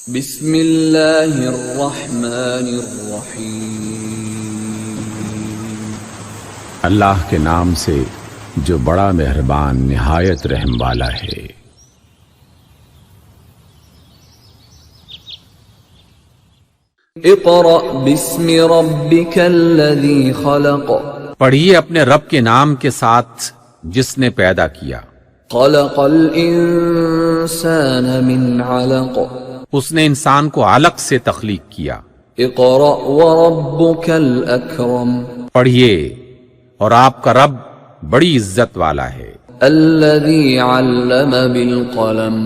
बिस्मिल्लाहिर्रहमानिर्रहीम। अल्लाह के नाम से जो बड़ा मेहरबान निहायत रहम वाला है। इक़रा बिस्मि रब्बिकल्लज़ी खलक़। पढ़िए अपने रब के नाम के साथ जिसने पैदा किया। खलक़ल इंसान मिन अलक़। उसने इंसान को अलग से तख्लीक किया। इक़रा व रब्बुकल अकरम। पढ़िए और आपका रब बड़ी इज्जत वाला है। अल्लज़ी अल्लम बिल कलम।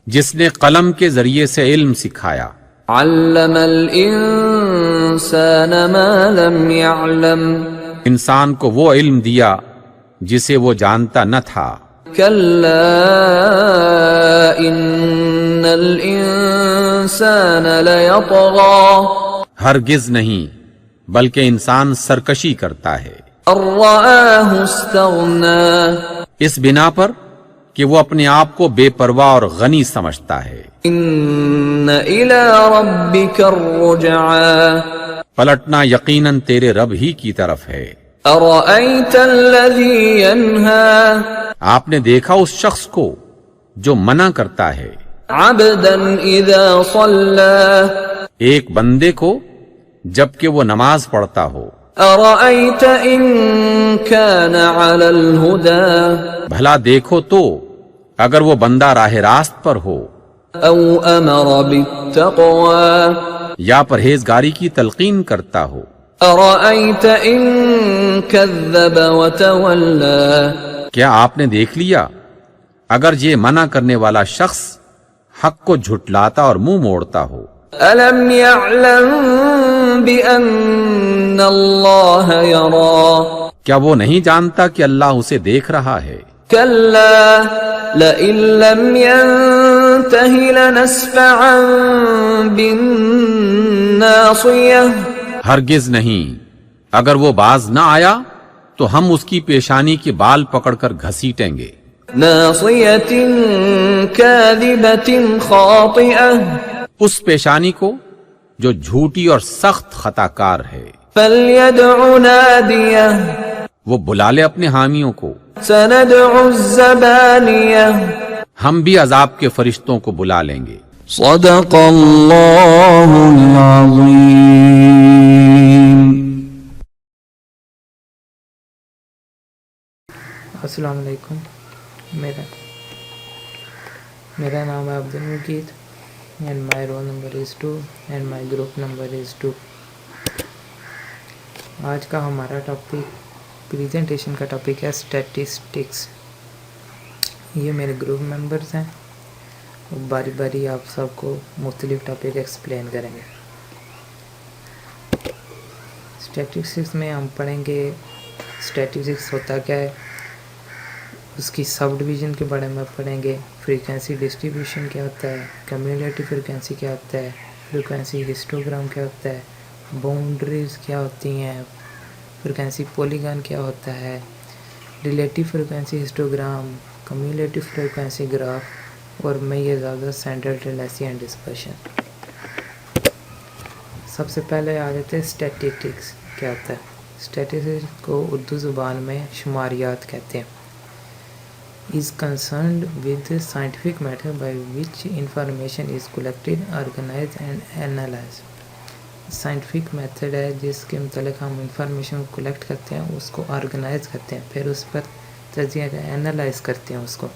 जिसने कलम के जरिए से इल्म सिखाया। अल्लमल इंसान मा लम यअलम। इंसान को वो इल्म दिया जिसे वो जानता न था। कल्ला इन्नल इंसान लयतग़ा। हरगिज नहीं, बल्कि इंसान सरकशी करता है। अर्रआहु इस्तग़ना। इस बिना पर कि वो अपने आप को बेपरवाह और गनी समझता है। इन्न इला रब्बिकर रुजआ। पलटना यकीनन तेरे रब ही की तरफ है। अरअयतल्लज़ी यन्हा। आपने देखा उस शख्स को जो मना करता है। अब्दन इज़ा सल्ला। एक बंदे को जबकि वो नमाज पढ़ता हो। अरअयत इन कान अलल हुदा। भला देखो तो अगर वो बंदा राह रास्त पर हो। औ अमर बित्तक़वा। या परहेजगारी की तलकीन करता हो। अरअयत इन कज़्ज़ब व तवल्ला। क्या आपने देख लिया अगर ये मना करने वाला शख्स हक को झुटलाता और मुंह मोड़ता हो। अलम यअलम बिअन्नल्लाह यरा। क्या वो नहीं जानता कि अल्लाह उसे देख रहा है। कल्ला लइन लम यंतहि लनस्फअन बिन्नासियह। हरगिज नहीं, अगर वो बाज न आया तो हम उसकी पेशानी के बाल पकड़कर घसीटेंगे। नासियतिन काज़िबतिन खातिअह। उस पेशानी को जो झूठी और सख्त खताकार है। फल्यदउ नादियह। वो बुला ले अपने हामियों को। सनदउ ज़बानियह। हम भी अजाब के फरिश्तों को बुला लेंगे। सदक़ल्लाहुल अज़ीम। अस्सलाम वालेकुम। मेरा नाम है Abdul Muqeed and my roll number is 2 and my group number is 2। आज का हमारा टॉपिक प्रेजेंटेशन का टॉपिक है स्टैटिस्टिक्स। ये मेरे ग्रुप मेंबर्स हैं, बारी बारी आप सबको मुख्तलिफ टॉपिक एक्सप्लेन करेंगे। स्टैटिस्टिक्स में हम पढ़ेंगे स्टैटिस्टिक्स होता क्या है, उसकी सब डिवीज़न के बारे में पढ़ेंगे। फ्रीक्वेंसी डिस्ट्रीब्यूशन क्या होता है, कम्युलेटिव फ्रीक्वेंसी क्या होता है, फ्रीक्वेंसी हिस्टोग्राम क्या होता है, बाउंड्रीज क्या होती हैं, फ्रीक्वेंसी पॉलीगॉन क्या होता है, relative frequency histogram, cumulative frequency graph और मैं ये ज़्यादा सेंट्रल टेंडेंसी एंड डिस्पर्शन। सबसे पहले आ जाते हैं स्टैटिस्टिक्स क्या होता है। स्टैटिस्टिक्स को उर्दू ज़ुबान में शुमारियात कहते हैं। is concerned with the scientific method by which information is collected, organized and analyzed। Scientific method है जिसके मतलब हम इंफॉर्मेशन को कलेक्ट करते हैं, उसको ऑर्गेनाइज करते हैं, फिर उस पर तजिया एनालाइज करते हैं उसको,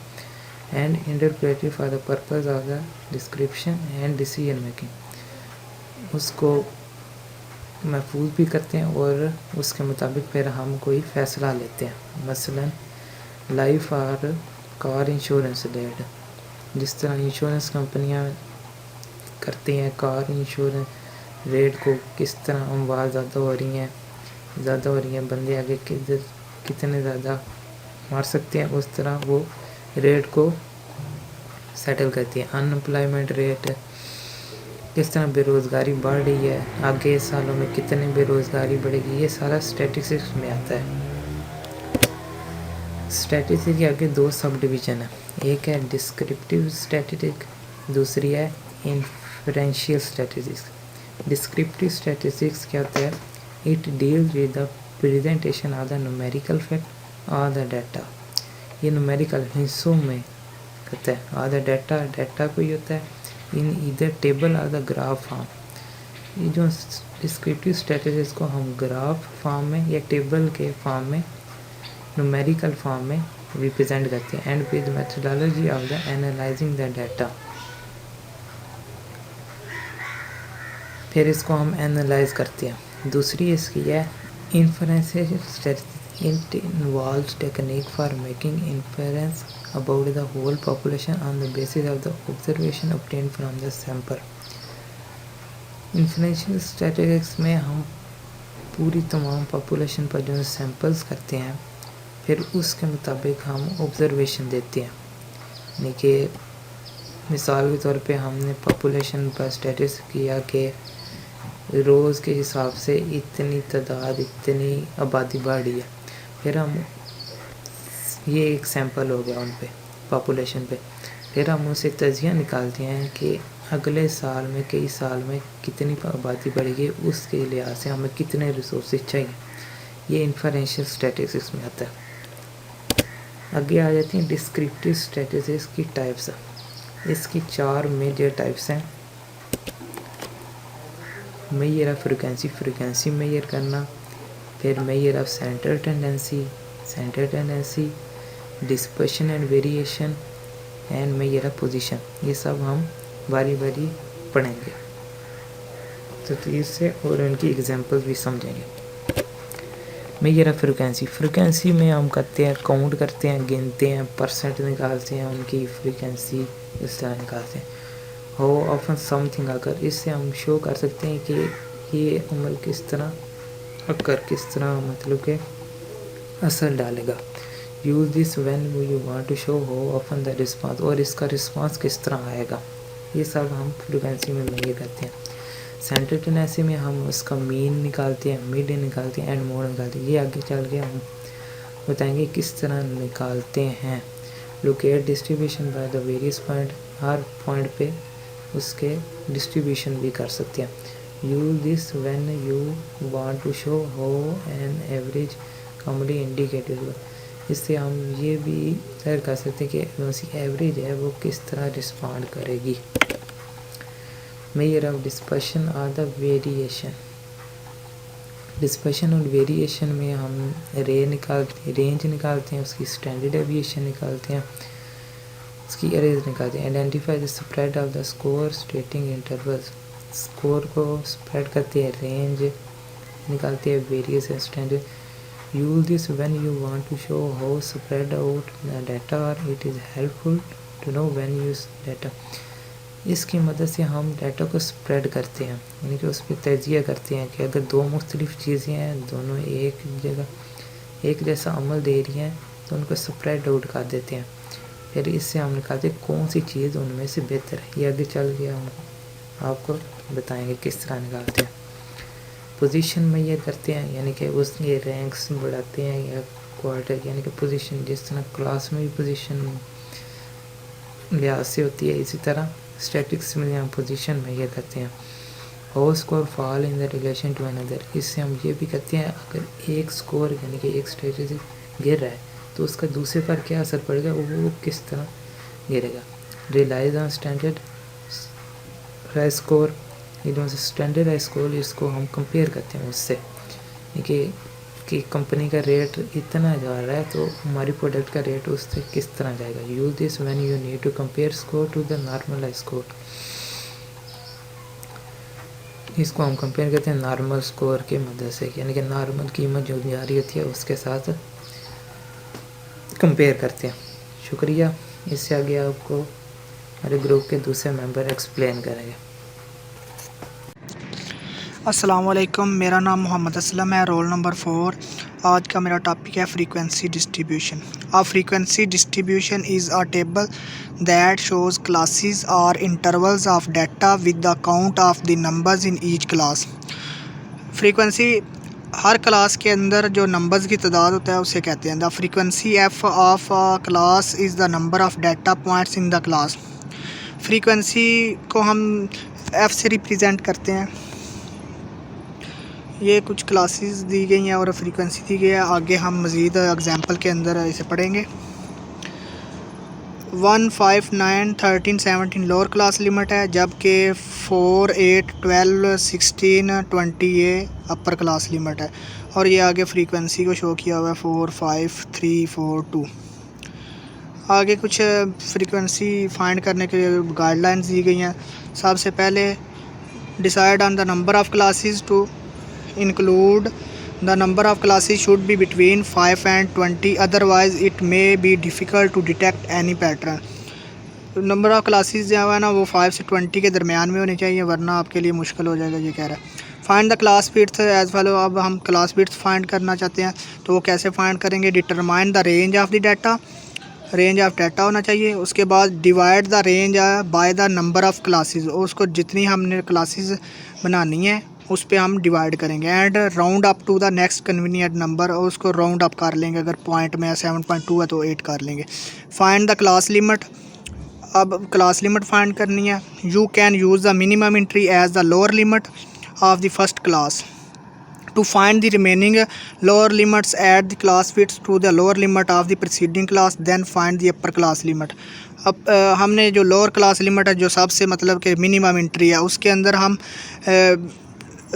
and interpreted for the purpose of the description and decision making. उसको महफूज भी करते हैं और उसके मुताबिक फिर हम कोई फ़ैसला लेते हैं। मसलन लाइफ और कार इंश्योरेंस रेट, जिस तरह इंश्योरेंस कंपनियां करती हैं कार इंश्योरेंस रेट को किस तरह अमवात ज़्यादा हो रही हैं, बंदे आगे कितने ज़्यादा मार सकते हैं, उस तरह वो रेट को सेटल करती है। अनएम्प्लॉयमेंट रेट, किस तरह बेरोज़गारी बढ़ रही है, आगे सालों में कितनी बेरोज़गारी बढ़ेगी, ये सारा स्टैटिस्टिक्स में आता है। स्टैटिस्टिक्स के आगे दो सब डिवीज़न है, एक है डिस्क्रिप्टिव स्टैटिस्टिक्स, दूसरी है डिफरेंशियल स्टैटिस्टिक्स। डिस्क्रिप्टिव स्टैटिस्टिक्स क्या होता है? It deals with the presentation of the numerical fact और द डाटा। ये न्यूमेरिकल हिस्सों में कहता है। और द डाटा कोई होता है इन इधर टेबल और द ग्राफ फॉर्म। ये जो डिस्क्रिप्टिव स्टैटिस्टिक्स को हम ग्राफ फॉर्म में या टेबल के फॉर्म में, न्यूमेरिकल फॉर्म में रिप्रेजेंट करते हैं। And with methodology of the analysing the data, फिर इसको हम एनालाइज करते हैं। दूसरी इसकी है inferential statistics. It involves technique for making inference about the whole population on the basis of the observation obtained from the sample. Inferential statistics में हम पूरी तमाम पॉपुलेशन पर जो सैंपल्स करते हैं, फिर उसके मुताबिक हम ऑब्जर्वेशन देते हैं। यानी कि मिसाल के तौर पे हमने पॉपुलेशन पर स्टैटिस किया कि रोज़ के हिसाब से इतनी तादाद, इतनी आबादी बढ़ी है, फिर हम ये एक सैंपल हो गया उन पे पॉपुलेशन पे, फिर हम उनसे तजिया निकालते हैं कि अगले साल में, कई साल में कितनी आबादी बढ़ेगी, उसके लिहाज से हमें कितने रिसोर्सेज चाहिए। ये इन्फरेंशियल स्टैटिस्टिक्स में आता है। आगे आ जाती हैं डिस्क्रिप्टिव स्टैटिस्टिक्स की टाइप्स। इसकी 4 मेजर टाइप्स हैं। मेजर ऑफ फ्रीक्वेंसी मेजर करना, फिर measure of central tendency, dispersion and variation and measure of position. ये सब हम बारी बारी पढ़ेंगे तो इससे और उनकी एग्जांपल्स भी समझेंगे। मेजर ऑफ फ्रीक्वेंसी में हम करते हैं, काउंट करते हैं, गिनते हैं, परसेंट निकालते हैं, उनकी फ्रीक्वेंसी इस तरह निकालते हैं। हाउ ऑफन समथिंग अगर, इससे हम शो कर सकते हैं कि ये अमल किस तरह किस तरह मतलब के असर डालेगा। Use this when you want to show how often the response, और इसका रिस्पांस किस तरह आएगा। ये सब हम फ्रीक्वेंसी में मेजर करते हैं। सेंट्रल टेंडेंसी में हम उसका मीन निकालते हैं, मिड निकालते हैं, एंड मोड निकालते हैं। ये आगे चल के हम बताएंगे किस तरह निकालते हैं। Locate distribution by the various point, हर पॉइंट पे उसके डिस्ट्रीब्यूशन भी कर सकते हैं। Use this when you want to show how an average commonly indicated. इससे हम ये भी तय कर सकते हैं कि कौन सी एवरेज है वो किस तरह रिस्पॉन्ड करेगी। मेजर ऑफ डिस्पर्शन और द वेरिएशन। डिस्पर्शन और वेरिएशन में हम रेंज निकालते हैं, उसकी स्टैंडर्ड डेविएशन निकालते हैं, उसकी एरेज निकालते हैं। Identify the spread of the score stating intervals. Score को स्प्रेड करते हैं, रेंज निकालते हैं, वेरियस है, standard. Use this when you want to show how spread out the data or it is helpful to know when use data. इसकी मदद से हम डाटा को स्प्रेड करते हैं, यानी कि उस पर तजिया करते हैं कि अगर दो मुख्तलिफ चीज़ें हैं, दोनों एक जगह एक जैसा अमल दे रही हैं, तो उनको स्प्रेड आउट कर देते हैं। फिर इससे हम निकालते हैं कौन सी चीज़ उनमें से बेहतर है। ये आगे चल के हम आपको बताएंगे किस तरह निकालते हैं। पोजीशन में ये करते हैं, यानी कि उसके रैंक्स बढ़ाते हैं या क्वार्टर, यानी कि पोजीशन जिस तरह क्लास में भी पोजीशन लिहाज से होती है, इसी तरह स्टैटिक्स में हम पोजीशन में ये करते हैं। How score fall in the relation to another. इससे हम ये भी करते हैं अगर एक स्कोर यानी कि एक स्टैटिस्टिक गिर रहा है तो उसका दूसरे पर क्या असर पड़ेगा, वो किस तरह गिरेगा। Relies on standard score. ये स्टैंडर्ड स्कोर इसको हम कंपेयर करते हैं उससे, कि कंपनी का रेट इतना जा रहा है तो हमारी प्रोडक्ट का रेट उससे किस तरह जाएगा। Use this when you need to compare score to the normal score. इसको हम कंपेयर करते हैं नॉर्मल स्कोर की मदद से, यानी कि नॉर्मल कीमत जो जारी होती है उसके साथ कंपेयर करते हैं। शुक्रिया। इससे आगे आपको हमारे ग्रुप के दूसरे मेंबर एक्सप्लेन करेंगे। अस्सलाम वालेकुम, मेरा नाम मोहम्मद असलम है, रोल नंबर 4। आज का मेरा टॉपिक है frequency distribution. A frequency distribution is a table that shows classes or intervals of data with the count of the numbers in each class. Frequency हर क्लास के अंदर जो नंबर्स की तादाद होता है उसे कहते हैं। The frequency F of a class is the number of data points in the class. Frequency को हम F से रिप्रेजेंट करते हैं। ये कुछ क्लासेस दी गई हैं और फ्रीक्वेंसी दी गई है। आगे हम मज़ीद एग्जांपल के अंदर इसे पढ़ेंगे। 1, 5, 9, 13, 17 लोअर क्लास लिमिट है, जबकि 4, 8, 12, 16, 20 ये अपर क्लास लिमिट है। और ये आगे फ्रीक्वेंसी को शो किया हुआ है 4, 5, 3, 4, 2। आगे कुछ फ्रीक्वेंसी फाइंड करने के लिए गाइडलाइंस दी गई हैं। सबसे पहले decide on the number of classes to include the number of classes should be between 5 and 20, otherwise it may be difficult to detect any pattern. Number of classes जो है ना वो 5 से 20 के दरमियान में होनी चाहिए, वरना आपके लिए मुश्किल हो जाएगा। ये कह रहा है find the class width as follow. अब हम क्लास विड्थ फाइंड करना चाहते हैं, तो वो कैसे फाइंड करेंगे? Determine the range of the data, range of data होना चाहिए। उसके बाद divide the range by the number of classes, उसको जितनी हमने क्लासेस बनानी है उस पे हम डिवाइड करेंगे। And round up to the next convenient number, और उसको राउंड अप कर लेंगे। अगर पॉइंट में 7.2 है तो 8 कर लेंगे। फाइंड द क्लास लिमिट, अब क्लास लिमिट फाइंड करनी है। You can use the minimum entry as the lower limit of the first class to find the remaining lower limits at the class fits to the lower limit of the preceding class, then find the upper class limit. अब हमने जो lower class limit है, जो सबसे मतलब कि minimum entry है, उसके अंदर हम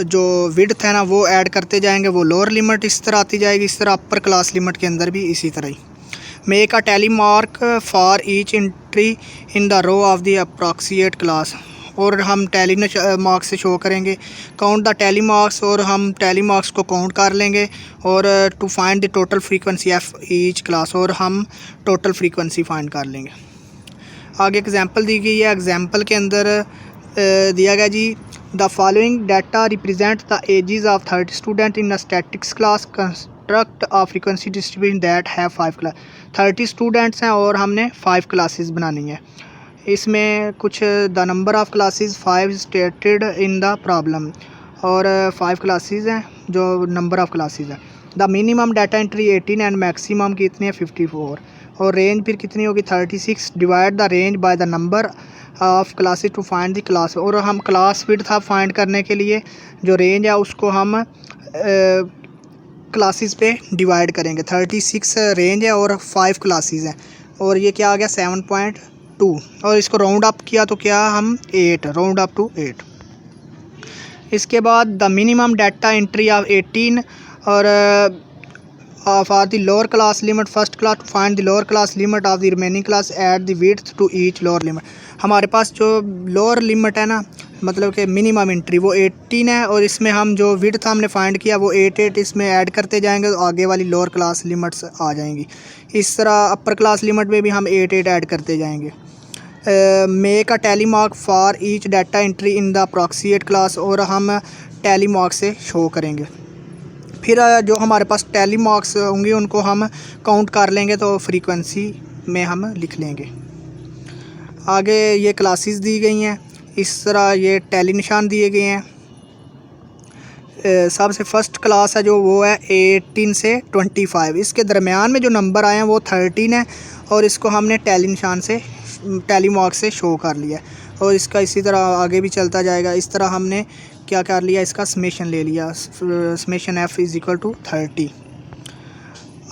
जो विड्थ है ना वो ऐड करते जाएंगे, वो लोअर लिमिट इस तरह आती जाएगी। इस तरह अपर क्लास लिमिट के अंदर भी इसी तरह ही। Make a tally mark for each entry in the row of the appropriate class, और हम टैली मार्क्स से शो करेंगे। काउंट द टैली मार्क्स, और हम टैली मार्क्स को काउंट कर लेंगे। और to find the total frequency of each class, और हम टोटल फ्रीक्वेंसी फाइंड कर लेंगे। आगे एग्जांपल दी गई है। एग्जांपल के अंदर दिया गया जी, the following data represent the ages of 30 student in a statistics class, construct a frequency distribution that have 5 class. 30 students हैं और हमने 5 क्लासेस बनानी है। इसमें कुछ the number of classes 5 stated in the problem, और 5 क्लासेस हैं जो नंबर ऑफ़ क्लासेस है। The minimum data entry 18 and maximum कितनी है 54, और रेंज फिर कितनी होगी 36। Divide the range by the number of classes to find the class, और हम क्लास विड्थ था फाइंड करने के लिए जो रेंज है उसको हम क्लासेस पे डिवाइड करेंगे। 36 रेंज है और 5 क्लासेस हैं, और ये क्या आ गया 7.2, और इसको राउंड अप किया तो क्या हम 8, राउंड अप टू 8। इसके बाद the minimum data entry of 18, और for the lower class limit first class to find the lower class limit of the remaining class at the width to each lower limit. हमारे पास जो lower limit है ना, मतलब कि minimum entry वो 18 है, और इसमें हम जो विड्थ हमने फाइंड किया वो 8 इसमें ऐड करते जाएंगे, तो आगे वाली लोअर क्लास लिमिट्स आ जाएंगी। इस तरह अपर क्लास लिमिट में भी हम 8 ऐड करते जाएंगे। Make a tally mark for each data entry in the appropriate class, और हम टैली मार्क से शो करेंगे। फिर जो हमारे पास टैली मार्क्स होंगे उनको हम काउंट कर लेंगे, तो फ्रीक्वेंसी में हम लिख लेंगे। आगे ये क्लासेस दी गई हैं, इस तरह ये टैली निशान दिए गए हैं। सबसे फर्स्ट क्लास है जो वो है 18 से 25, इसके दरमियान में जो नंबर आए हैं वो 13 है, और इसको हमने टैली निशान से टैली मार्क से शो कर लिया, और इसका इसी तरह आगे भी चलता जाएगा। इस तरह हमने क्या कर लिया, इसका समेशन ले लिया, summation f is equal to 30।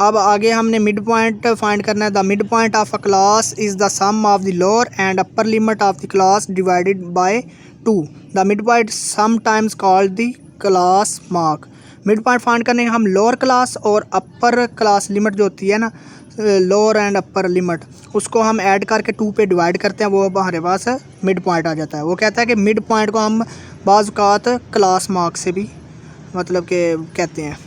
अब आगे हमने मिड पॉइंट फाइंड करना है। The mid point of a class is the sum of the lower and upper limit of the class divided by 2। The mid point sometimes called the class mark. Mid point find करने हम lower class और अपर class limit जो होती है ना, lower and upper limit, उसको हम add करके 2 पे डिवाइड करते हैं, वो हमारे पास मिड पॉइंट आ जाता है। वो कहता है कि मिड पॉइंट को हम बाज़ औक़ात क्लास मार्क से भी मतलब कि कहते हैं।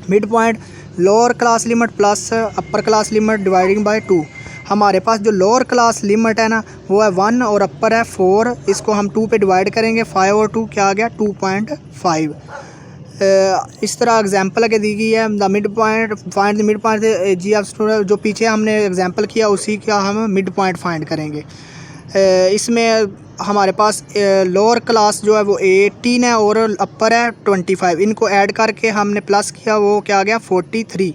Mid point lower class limit plus upper class limit dividing by 2। हमारे पास जो लोअर क्लास लिमिट है ना वो है 1 और अपर है 4, इसको हम 2 पे डिवाइड करेंगे। 5 और 2 क्या आ गया 2.5। इस तरह एग्जांपल के दी गई है। The mid point find the mid point जी ऑफ स्टूडेंट, जो पीछे हमने एग्जांपल किया उसी का हम मिड पॉइंट फाइंड करेंगे। इसमें हमारे पास लोअर क्लास जो है वो 18 है और अपर है 25, इनको ऐड करके हमने प्लस किया, वो क्या आ गया 43,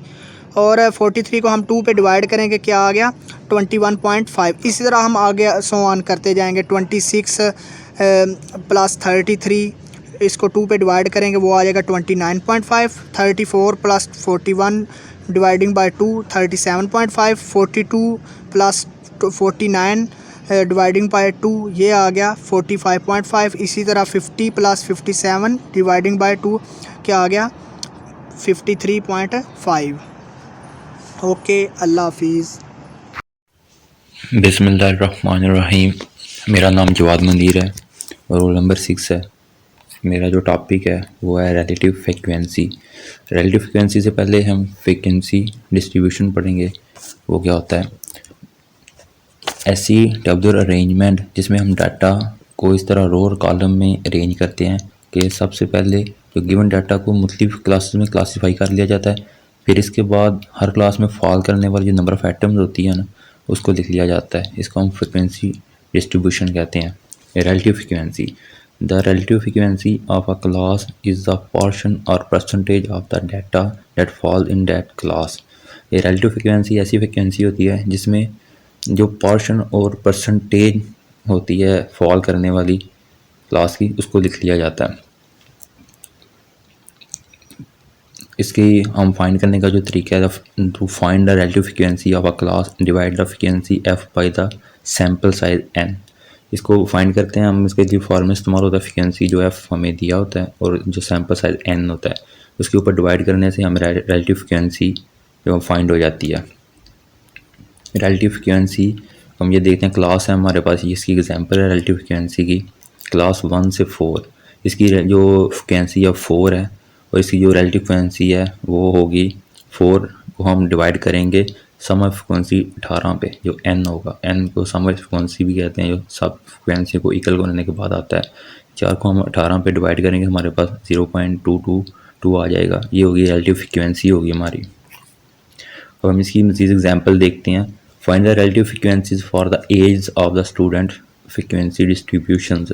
और 43 को हम 2 पे डिवाइड करेंगे, क्या आ गया 21.5। इसी तरह हम आगे सो ऑन करते जाएंगे। 26 प्लस 33, इसको 2 पे डिवाइड करेंगे, वो आ जाएगा 29.5। 34 plus 41 dividing by 2 37.5। 42 plus 49 dividing by 2 ये आ गया 45.5। इसी तरह 50 प्लस 57 डिवाइडिंग बाय 2 क्या आ गया 53.5। ओके, अल्लाह हाफिज़। बिस्मिल्लाहिर्रहमानिर्रहीम। मेरा नाम जवाद मंदिर है और रोल नंबर 6 है। मेरा जो टॉपिक है वो है रिलेटिव फ्रीक्वेंसी। रिलेटिव फ्रीक्वेंसी से पहले हम फ्रीक्वेंसी डिस्ट्रीब्यूशन पढ़ेंगे। वो क्या होता है? ऐसी टेबुलर अरेंजमेंट जिसमें हम डाटा को इस तरह रो और कॉलम में अरेंज करते हैं कि सबसे पहले जो गिवन डाटा को मुख्तलिफ क्लासेस में क्लासीफाई कर लिया जाता है, फिर इसके बाद हर क्लास में फॉल करने वाली जो नंबर ऑफ़ आइटम्स होती है ना, उसको लिख लिया जाता है। इसको हम फ्रीक्वेंसी डिस्ट्रीब्यूशन कहते हैं। Relative frequency, the relative frequency of a class is the portion or percentage of the data that fall in that class. ये रिलेटिव फ्रीक्वेंसी ऐसी फ्रीक्वेंसी होती है जिसमें जो पोर्शन और परसेंटेज होती है फॉल करने वाली क्लास की, उसको लिख लिया जाता है। इसकी हम फाइंड करने का जो तरीका है, to find the relative frequency of a class divide the frequency F by the sample size N. इसको फाइंड करते हैं हम। इसके लिए फॉर्मूला इस्तेमाल होता है, फ्रीक्वेंसी जो एफ हमें दिया होता है और जो सैम्पल साइज एन होता है, उसके ऊपर डिवाइड करने से हमें रिलेटिव फ्रीक्वेंसी जो फाइंड हो जाती है। रिलेटिव फ्रीक्वेंसी हम ये देखते हैं, क्लास है हमारे पास, इसकी एग्जांपल है रिलेटिव फ्रीक्वेंसी की, क्लास 1 से 4। इसकी जो फ्रीक्वेंसी अब 4 है और इसकी जो रिलेटिव फ्रीक्वेंसी है वो होगी 4 को हम डिवाइड करेंगे सम ऑफ फ्रीक्वेंसी 18 पे, जो n होगा। n को सम ऑफ फ्रीक्वेंसी भी कहते हैं, जो सब फ्रीक्वेंसी को इक्वल करने के बाद आता है। 4 को हम 18 पे डिवाइड करेंगे, हमारे पास 0.222 आ जाएगा। ये होगी रिलेटिव फ्रीक्वेंसी होगी हमारी। अब हम इसकी मज़ीद एग्जांपल देखते हैं। Find the relative frequencies for the age of the student frequency distributions.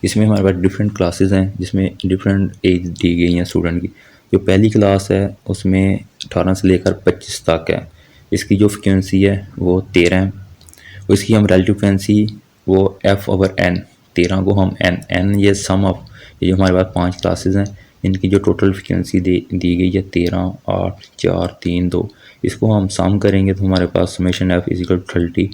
इसमें हमारे पास डिफरेंट क्लासेस हैं जिसमें डिफरेंट एज दी गई हैं स्टूडेंट की। जो पहली क्लास है उसमें 18 से लेकर 25 तक है। इसकी जो फ्रीक्वेंसी है वो 13 है। उसकी हम रिलेटिव फ्रीक्वेंसी वो f/n, 13 को हम n ये सम ऑफ, ये जो हमारे पास 5 क्लासेस हैं इनकी जो टोटल फ्रीक्वेंसी दी गई है 13, 8, 4, 3, 2। इसको हम सम करेंगे तो हमारे पास समेशन f इक्वल 30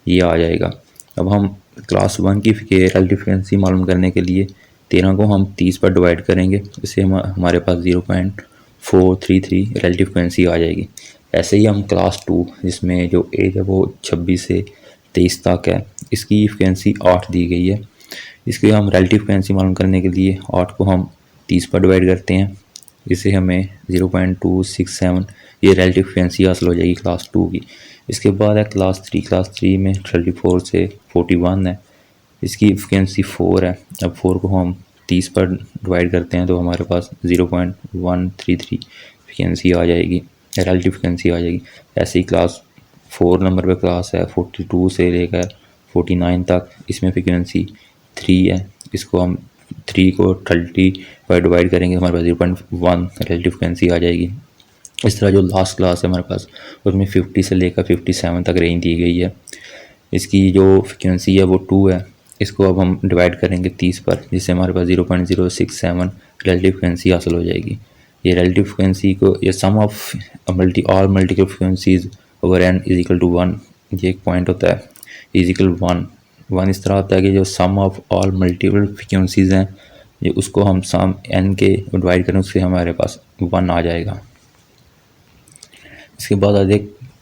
ये आ जाएगा। अब हम क्लास 1 की रिलेटिव फ्रीक्वेंसी मालूम करने के लिए 13 को हम 30 पर डिवाइड करेंगे, इससे हमारे पास 0.433 रिलेटिव फ्रीक्वेंसी आ जाएगी। ऐसे ही हम क्लास 2 जिसमें जो एज है वो 26 से 23 तक है, इसकी फ्रीक्वेंसी 8 दी गई है। इसकी हम रिलेटिव फ्रीक्वेंसी मालूम करने के लिए 8 को हम 30 पर डिवाइड करते हैं, इससे हमें 0.267 ये रिलेटिव फ्रीक्वेंसी हासिल हो जाएगी क्लास 2 की। इसके बाद है क्लास 3। क्लास 3 में 34 से 41 है, इसकी फ्रीक्वेंसी 4 है। अब 4 को हम 30 पर डिवाइड करते हैं तो हमारे पास 0.133 फ्रीक्वेंसी आ जाएगी, रिलेटिव फ्रीक्वेंसी आ जाएगी। ऐसे ही क्लास 4 नंबर पे क्लास है 42 से लेकर 49 तक, इसमें फ्रीक्वेंसी 3 है। इसको हम 3 को 30 पर डिवाइड करेंगे, हमारे पास 0.1 रिलेटिव फ्रीक्वेंसी आ जाएगी। इस तरह जो लास्ट क्लास है हमारे पास उसमें 50 से लेकर 57 तक रेंज दी गई है। इसकी जो फ्रीक्वेंसी है वो 2 है। इसको अब हम डिवाइड करेंगे 30 पर, जिससे हमारे पास 0.067 रिलेटिव फ्रीक्वेंसी हासिल हो जाएगी। ये रिलेटिव फ्रीक्वेंसी को ये sum of all multiple frequencies over n is equal to 1, ये एक पॉइंट होता है, इज इक्वल 1 इस तरह होता है कि जो सम ऑफ ऑल मल्टीपल फ्रीक्वेंसीज हैं ये उसको हम सम n के डिवाइड करें, उससे हमारे पास 1 आ जाएगा। इसके बाद आ जाए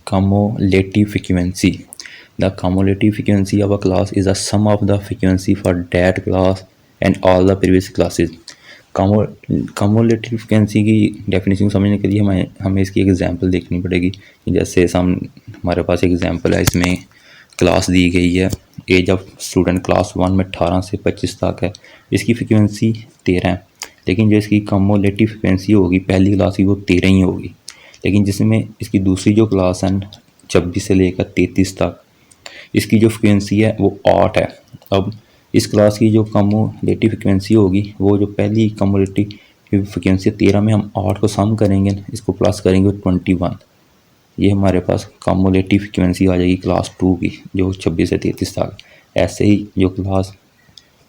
cumulative frequency. The cumulative frequency of a class is the sum of the frequency for that class and all the previous classes. Cumulative frequency की डेफिनेशन समझने के लिए हमें इसकी एक एग्जांपल देखनी पड़ेगी। जैसे हमारे पास एक एग्जांपल है, इसमें क्लास दी गई है, एज ऑफ स्टूडेंट क्लास 1 में 18 से 25 तक है, इसकी फ्रीक्वेंसी 13 है। लेकिन जो इसकी कम्युलेटिव फ्रीक्वेंसी होगी पहली क्लास की वो 13 ही होगी, लेकिन जिसमें इसकी दूसरी जो क्लास है 26 से लेकर 33 तक, इसकी जो फ्रीक्वेंसी है वो 8 है। अब इस क्लास की जो कम्युलेटिव फ्रीक्वेंसी होगी वो जो पहली कम्युलेटिव फ्रीक्वेंसी 13 में हम 8 को सम करेंगे, इसको प्लस करेंगे 21, ये हमारे पास कम्युलेटिव फ्रिक्वेंसी आ जाएगी क्लास 2 की, जो 26 से 33 तक। ऐसे ही जो क्लास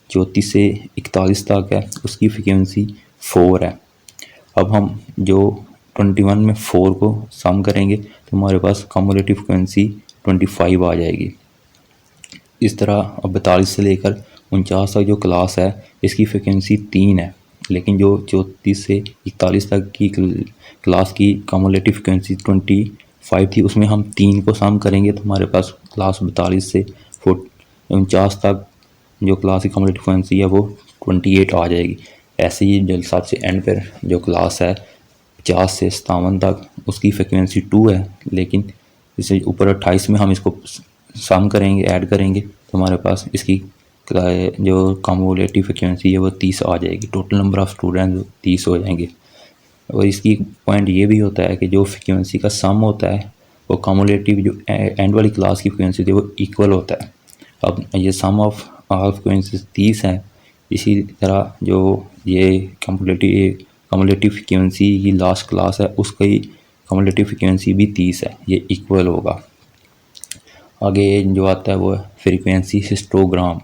34 से 41 तक है उसकी फ्रिक्वेंसी 4 है। अब हम जो 21 में 4 को सम करेंगे तो हमारे पास कम्युलेटिव फ्रिक्वेंसी 25 आ जाएगी। इस तरह अब 42 से लेकर 49 तक जो क्लास है इसकी फ्रिक्वेंसी 3 है, लेकिन जो 34 से 41 तक की क्लास की कम्युलेटिव फ्रिक्वेंसी 25 थी, उसमें हम 3 को सम करेंगे तो हमारे पास क्लास 42 से 49 तक जो क्लास की कम्युलेटिव फ्रिक्वेंसी है वो 28 आ जाएगी। ऐसे ही जो सबसे एंड पर जो क्लास है 50 से 57 तक उसकी फ्रिक्वेंसी 2 है, लेकिन इसे ऊपर 28 में हम इसको सम करेंगे, ऐड करेंगे तो हमारे पास इसकी जो कम्युलेटिव फ्रिक्वेंसी है वो 30 आ जाएगी। टोटल नंबर ऑफ़ स्टूडेंट 30 हो जाएंगे। और इसकी पॉइंट ये भी होता है कि जो फ्रिक्वेंसी का सम होता है वो कम्युलेटिव जो एंड वाली क्लास की फ्रिक्वेंसी थी वो इक्वल होता है। अब ये सम ऑफ ऑल फ्रिक्वेंसी 30 है, इसी तरह जो ये कम्युलेटिव फ्रिक्वेंसी की लास्ट क्लास है उसकी कम्युलेटिव फ्रिक्वेंसी भी 30 है, ये इक्वल होगा। आगे जो आता है वो frequency histogram.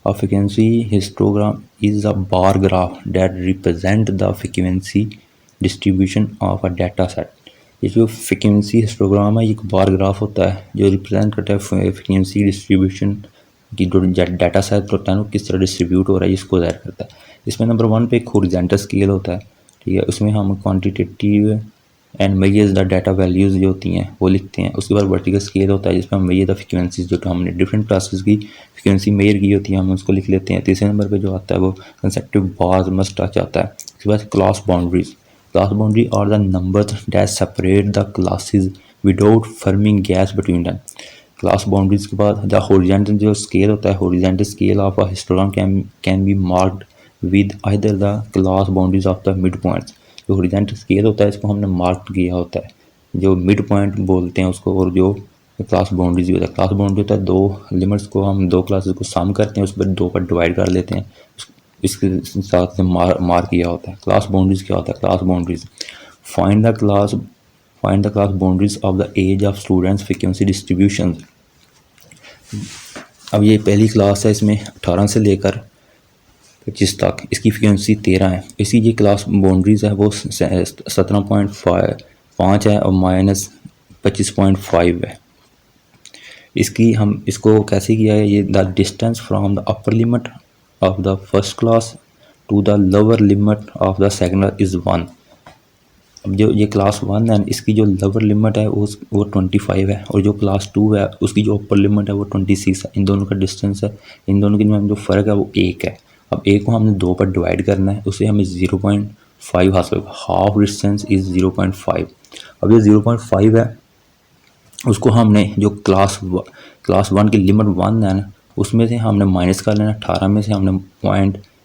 A frequency histogram is a bar graph that represent the frequency distribution of a data set. ये जो फ्रिक्वेंसी हिस्टोग्राम है ये एक बार ग्राफ होता है जो रिप्रेजेंट करता है फ्रिक्वेंसी डिस्ट्रीब्यूशन की जो डाटा सेट होता है वो किस तरह डिस्ट्रीब्यूट हो रहा है इसको ज़ाहिर करता है। इसमें नंबर 1 पे एक हॉरिजॉन्टल स्केल होता है, ठीक है, उसमें हम quantitative and measures the data values जो होती हैं वो लिखते हैं। उसके बाद वर्टिकल स्केल होता है जिसमें हम मेजर द फ्रिक्वेंसीज जो हमने डिफरेंट क्लासेस की फ्रिक्वेंसी मेजर की होती है हम उसको लिख लेते हैं। तीसरे नंबर पे जो आता है वो कंसेप्टिव बार्स मस्ट टच आता है। उसके बाद class boundaries are the numbers that separate the classes without forming gaps between them. Class boundaries के बाद द हॉरिजॉन्टल जो स्केल होता है, horizontal scale of a histogram can be marked with either the class boundaries of the mid points. जो horizontal scale होता है इसको हमने मार्क किया होता है, जो मिड पॉइंट बोलते हैं उसको, और जो क्लास बाउंड्रीज होता है, क्लास बाउंड्री होता है दो लिमिट्स को हम दो क्लासेस को सम करते हैं उस पर 2 पर डिवाइड कर लेते हैं, इसके साथ से मार्क किया होता है। क्लास बाउंड्रीज क्या होता है? Class boundaries find the class boundaries of the age of students frequency distribution. अब ये पहली क्लास है, इसमें 18 से लेकर 25 तक इसकी फ्रिक्वेंसी 13 है। इसकी ये क्लास बाउंड्रीज है वो 17.5 है और -25.5 है। इसकी हम इसको कैसे किया है, ये the distance from the upper limit of the first class to the lower limit of the second is 1। अब जो ये क्लास 1 है इसकी जो लोअर लिमिट है वो 25 है और जो क्लास 2 है उसकी जो अपर लिमिट है वो 26 है। इन दोनों का डिस्टेंस है, इन दोनों के जो फ़र्क है वो 1 है। अब 1 को हमने 2 पर डिवाइड करना है, उससे हमें 0.5 हासिल होगा। Half distance is 0.5। अब ये 0.5 है उसको हमने जो क्लास 1 की लिमिट 1 है ना उसमें से हमने माइनस कर लेना है। 18 में से हमने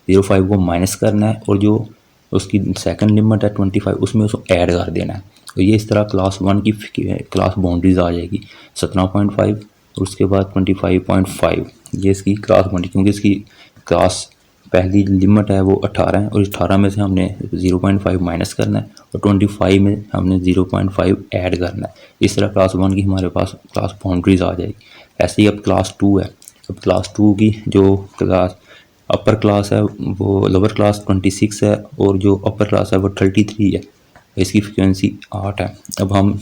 0.05 को माइनस करना है और जो उसकी सेकंड लिमिट है 25 उसमें उसको ऐड कर देना है। तो ये इस तरह क्लास 1 की क्लास बाउंड्रीज आ जाएगी 17.5 और उसके बाद 25.5। ये इसकी क्लास बाउंड्री, क्योंकि इसकी क्लास पहली लिमिट है वो 18 है और 18 में से हमने 0.5 माइनस करना है और 25 में हमने 0.5 ऐड करना है। इस तरह क्लास 1 की हमारे पास क्लास बाउंड्रीज आ जाएगी। ऐसे ही अब क्लास 2 है। अब क्लास 2 की जो क्लास अपर क्लास है वो लोअर क्लास 26 है और जो अपर क्लास है वो 33 है। इसकी फ्रिक्वेंसी 8 है। अब हम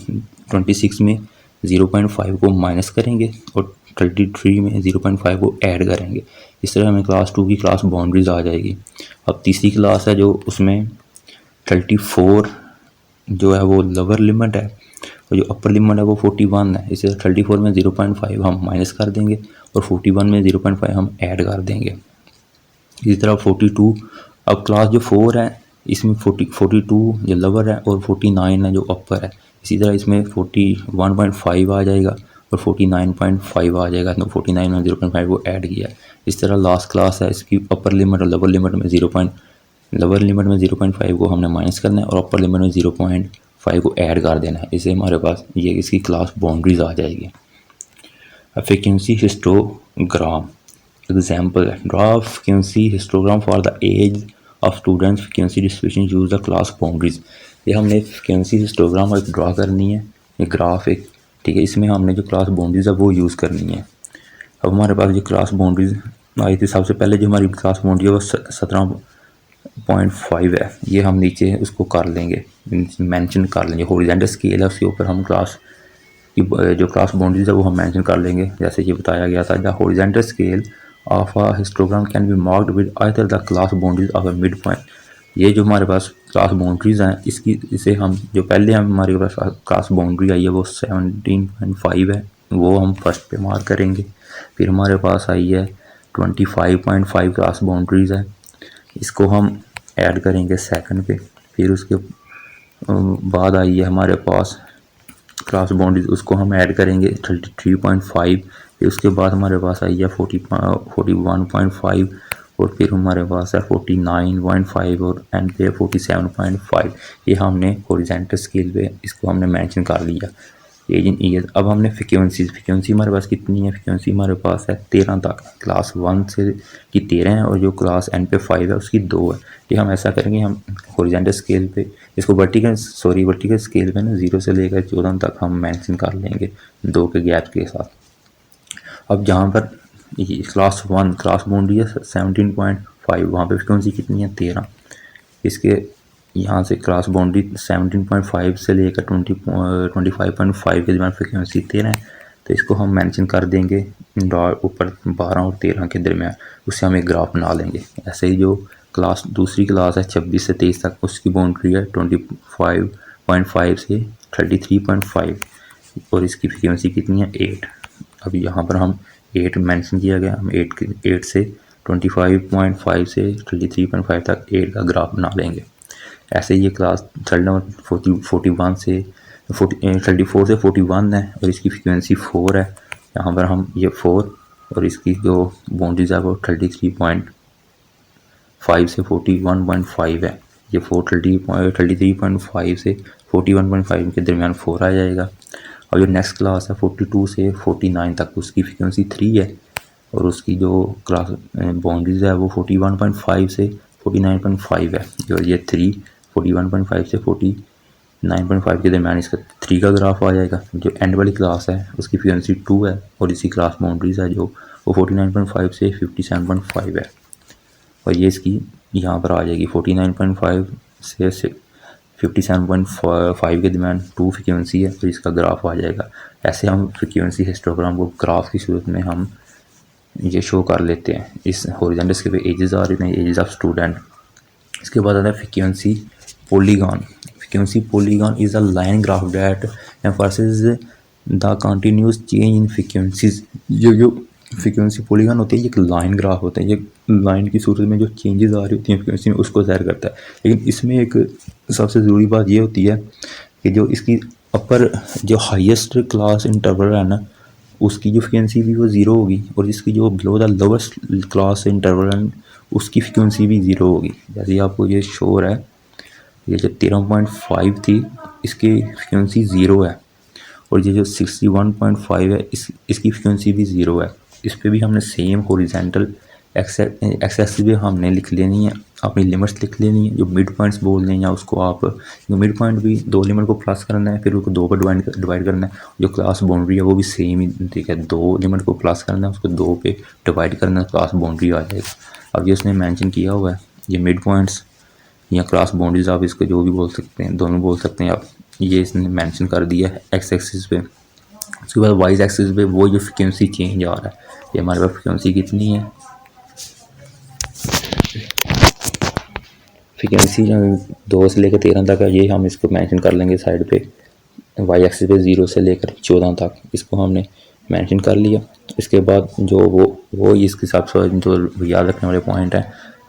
26 में 0.5 को माइनस करेंगे और 33 में 0.5 को ऐड करेंगे। इस तरह हमें क्लास 2 की क्लास बाउंड्रीज आ जाएगी। अब तीसरी क्लास है जो उसमें 34 जो है वो लोअर लिमिट है और जो अपर लिमिट है वो 41 है। इसे 34 में 0.5 हम माइनस कर देंगे और 41 में 0.5 हम ऐड कर देंगे। इसी तरह 42। अब क्लास जो 4 है इसमें 42 जो लोअर है और 49 है जो अपर है। इसी तरह इसमें 41.5 आ जाएगा और 49.5 आ जाएगा। तो 49 में 0.5 को ऐड किया। इस तरह लास्ट क्लास है इसकी अपर लिमिट और लोअर लिमिट में 0.5 को हमने माइनस करना है और अपर लिमिट में 0.5 को ऐड कर देना है। इसे हमारे पास ये इसकी क्लास बाउंड्रीज आ जाएगी। फ्रीक्वेंसी हिस्टोग्राम एग्जाम्पल है, draw frequency histogram for the age of students frequency distribution use the class boundaries. ये हमने फ्रीक्वेंसी हिस्टोग्राम एक ड्रॉ करनी है ये ग्राफ एक, ठीक है। इसमें हमने जो क्लास बाउंड्रीज है वो यूज़ करनी है। अब हमारे पास जो क्लास बाउंड्रीज आई थी, सबसे पहले जो हमारी क्लास बाउंड्री है वो 17.5 है। ये हम नीचे उसको कर लेंगे, मेंशन कर लेंगे। हॉरिजॉन्टल स्केल है, उसके ऊपर हम क्लास की जो क्लास बाउंड्रीज है वो हम मेंशन कर लेंगे। जैसे ये बताया गया था, the horizontal scale of a histogram can be marked with either the class boundaries of a mid point. ये जो हमारे पास क्लास बाउंड्रीज हैं, इसे हम जो पहले हमारे पास क्लास बाउंड्री आई है वो 17.5 है, वो हम फर्स्ट पे मार्क करेंगे। फिर हमारे पास आई है 25.5 क्लास बाउंड्रीज है, इसको हम ऐड करेंगे सेकंड पे। फिर उसके बाद आई है हमारे पास क्लास बाउंड्रीज, उसको हम ऐड करेंगे 33.5। फिर उसके बाद हमारे पास आई है 41.5 और फिर हमारे पास है 49.5 और एंड पे 47.5। ये हमने हॉरिजॉन्टल स्केल पे इसको हमने मेंशन कर लिया एज इन ईयर। अब हमने फ्रिक्वेंसी हमारे पास कितनी है, फ्रिक्वेंसी हमारे पास है 13 तक। क्लास 1 से की 13 है और जो क्लास एन पे 5 है उसकी 2 है। ये हम ऐसा करेंगे, हम हॉरिजॉन्टल स्केल पे इसको वर्टिकल स्केल पे ना 0 से लेकर 14 तक हम मेंशन कर लेंगे 2 के गैप के साथ। अब जहाँ पर ये क्लास बाउंड्री है 17.5, वहाँ पे फ्रिक्वेंसी कितनी है 13। इसके यहाँ से क्लास बाउंड्री 17.5 से लेकर 25.5 के दरमियान फ्रिक्वेंसी 13 है, तो इसको हम मेंशन कर देंगे ऊपर 12 और 13 के दरमियान। उससे हम एक ग्राफ बना लेंगे। ऐसे ही जो दूसरी क्लास है 26 से 23 तक, उसकी बाउंड्री है 25.5 से 33.5 और इसकी फ्रिक्वेंसी कितनी है 8। अब यहाँ पर हम 8 मेंशन किया गया, हम 8 से 25.5 से 33.5 तक 8 का ग्राफ बना लेंगे। ऐसे ये क्लास 41 से 34 से 41 है और इसकी फ्रिक्वेंसी 4 है। यहाँ पर हम ये 4 और इसकी जो बाउंड्रीज है वो 33.5 से 41.5 है। ये 33.5 से 41.5 के दरमियान 4 आ जाएगा। और जो नेक्स्ट क्लास है 42 से 49 तक, उसकी फ्रिक्वेंसी 3 है और उसकी जो क्लास बाउंड्रीज है वो 41.5 से 49.5 है। और ये 41.5 से 49.5 के दरमियान इसका 3 का ग्राफ आ जाएगा। जो एंड वाली क्लास है उसकी फ्रिक्वेंसी 2 है और इसी क्लास बाउंड्रीज है जो वो 49.5 से 57.5 है। और ये इसकी यहाँ पर आ जाएगी 49.5 से 57.5 के दरमियान 2 फ्रिक्वेंसी है, तो इसका ग्राफ आ जाएगा। ऐसे हम फ्रिक्वेंसी हिस्टोग्राम को ग्राफ की सूरत में हम ये शो कर लेते हैं। इस हॉरिजॉन्टल स्केल पे एजेस आ रहे हैं, एजेस ऑफ स्टूडेंट। इसके बाद आता है frequency polygon. Frequency polygon is a line graph that emphasises the continuous change in frequencies. जो फ्रिक्वेंसी पॉलीगॉन होती है ये एक लाइन ग्राफ होता है, ये लाइन की सूरत में जो चेंजेस आ रही होती हैं फ्रिक्वेंसी में उसको ज़ाहिर करता है। लेकिन इसमें एक सबसे ज़रूरी बात ये होती है कि जो इसकी अपर जो हाईएस्ट क्लास इंटरवल है ना, उसकी जो फ्रिक्वेंसी भी वो 0 होगी और जिसकी जो below the lowest class interval है उसकी फ्रिक्वेंसी भी 0 होगी। जैसे आपको ये शो हो रहा है, ये जो 13.5 थी इसकी फ्रिक्वेंसी 0 है और ये जो 61.5 है इसकी फ्रिक्वेंसी भी 0 है। इस पर भी हमने सेम हॉरिजॉन्टल एक्सेस भी हमने लिख लेनी है, अपनी लिमिट्स लिख लेनी है। जो मिड पॉइंट्स बोल रहे हैं या उसको आप मिड पॉइंट भी 2 लिमिट को प्लस करना है, फिर उसको 2 पर डिवाइड करना है। जो क्लास बाउंड्री है वो भी सेम ही, ठीक है, 2 लिमिट को प्लस करना है, उसको 2 पे डिवाइड करना है, क्लास बाउंड्री आ जाएगा। अब ये उसने मेंशन किया हुआ है, ये मिड पॉइंट्स या क्लास बाउंड्रीज आप इसको जो भी बोल सकते हैं, दोनों बोल सकते हैं आप, ये इसने मेंशन कर दिया है एक्स एक्सिस पे। उसके बाद वाई एक्सिस पे वो जो फ्रिक्वेंसी चेंज आ रहा है, ये हमारे पास फ्रिक्वेंसी कितनी है, फ्रिक्वेंसी 2 से लेकर 13 तक है, ये हम इसको मेंशन कर लेंगे साइड पे। वाई एक्सिस पे 0 से लेकर 14 तक इसको हमने मेंशन कर लिया। इसके बाद जो वो इसके हिसाब से जो याद रखने वाले पॉइंट है,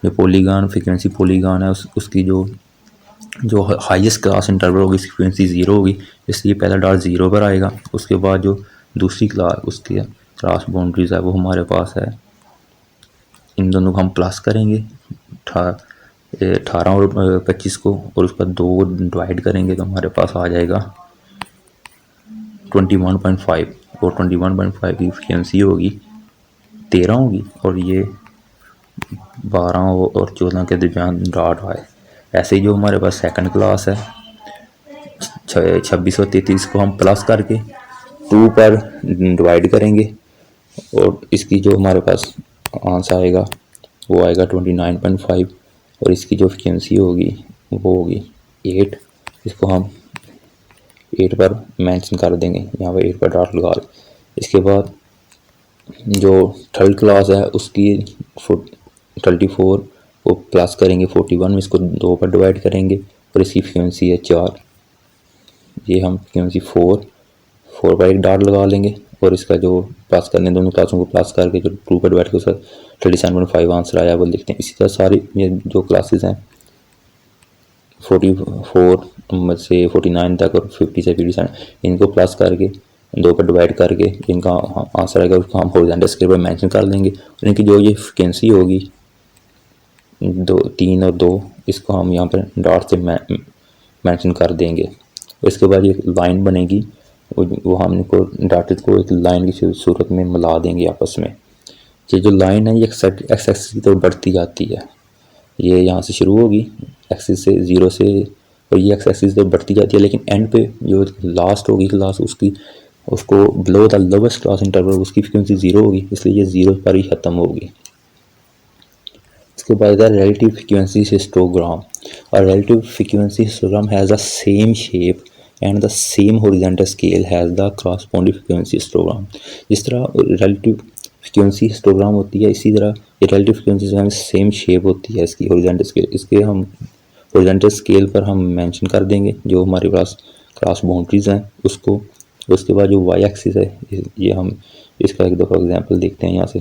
जो पॉलीगॉन फ्रिक्वेंसी पॉलीगॉन है उसकी जो हाईएस्ट क्लास इंटरवल होगी उसकी फ्रिक्वेंसी 0 होगी, इसलिए पहला डॉट 0 पर आएगा। उसके बाद जो दूसरी क्लास उसकी क्लास बाउंड्रीज है वो हमारे पास है, इन दोनों को हम प्लस करेंगे 18 और 25 को और उसका 2 डिवाइड करेंगे तो हमारे पास आ जाएगा 21.5 और 21.5 की फ्रिक्वेंसी होगी 13 होगी और ये 12 और 14 के दरमियान डॉट आए। ऐसे ही जो हमारे पास सेकंड क्लास है 2633 को हम प्लस करके 2 पर डिवाइड करेंगे और इसकी जो हमारे पास आंसर आएगा वो आएगा 29.5 और इसकी जो फ्रीक्वेंसी होगी वो होगी 8। इसको हम 8 पर मेंशन कर देंगे, यहाँ पर 8 पर डॉट लगा लें। इसके बाद जो थर्ड क्लास है उसकी 34 को प्लस करेंगे 41 में, इसको 2 पर डिवाइड करेंगे और इसकी फ्रीक्वेंसी है 4। ये हम फ्रीक्वेंसी 4 पर एक डॉट लगा लेंगे और इसका जो प्लस करने दोनों क्लासों को प्लस करके जो 2 पर डिवाइड कर उसका 37.5 आंसर आया वो लिखते हैं। इसी तरह सारी ये जो क्लासेस हैं 44 नंबर से 49 तक और 50 से 57 इनको प्लस करके 2 पर डिवाइड करके इनका आंसर आएगा उसको हम हॉरिजॉन्टल स्केल पर मेंशन कर देंगे और इनकी जो ये फ्रीक्वेंसी होगी 3 और 2 इसको हम यहाँ पर डॉट से मेंशन कर देंगे। इसके बाद ये लाइन बनेगी वो हम इनको डाटेड को एक लाइन की सूरत में मिला देंगे आपस में। ये जो लाइन है ये एक्स एक्सिस की तरफ बढ़ती जाती है, ये यहाँ से शुरू होगी एक्सिस से 0 से और ये एक्स एक्सिस तरफ बढ़ती जाती है, लेकिन एंड पे जो लास्ट होगी क्लास उसको below the lowest class interval उसकी फ्रीक्वेंसी 0 होगी, इसलिए ये 0 पर ही ख़त्म होगी। इसके बाद रिलेटिव फ्रीक्वेंसी हिस्टोग्राम और relative frequency histogram has the same shape and the same horizontal scale has the corresponding frequency histogram। जिस तरह relative frequency histogram होती है इसी तरह ये relative frequency histogram same shape होती है इसकी horizontal scale। इसके हम horizontal scale पर हम मेंशन कर देंगे जो हमारे पास क्रॉस बाउंड्रीज हैं उसको। उसके बाद जो y एक्सिस है ये हम इसका एक दफ़ा एग्जांपल देखते हैं यहाँ से।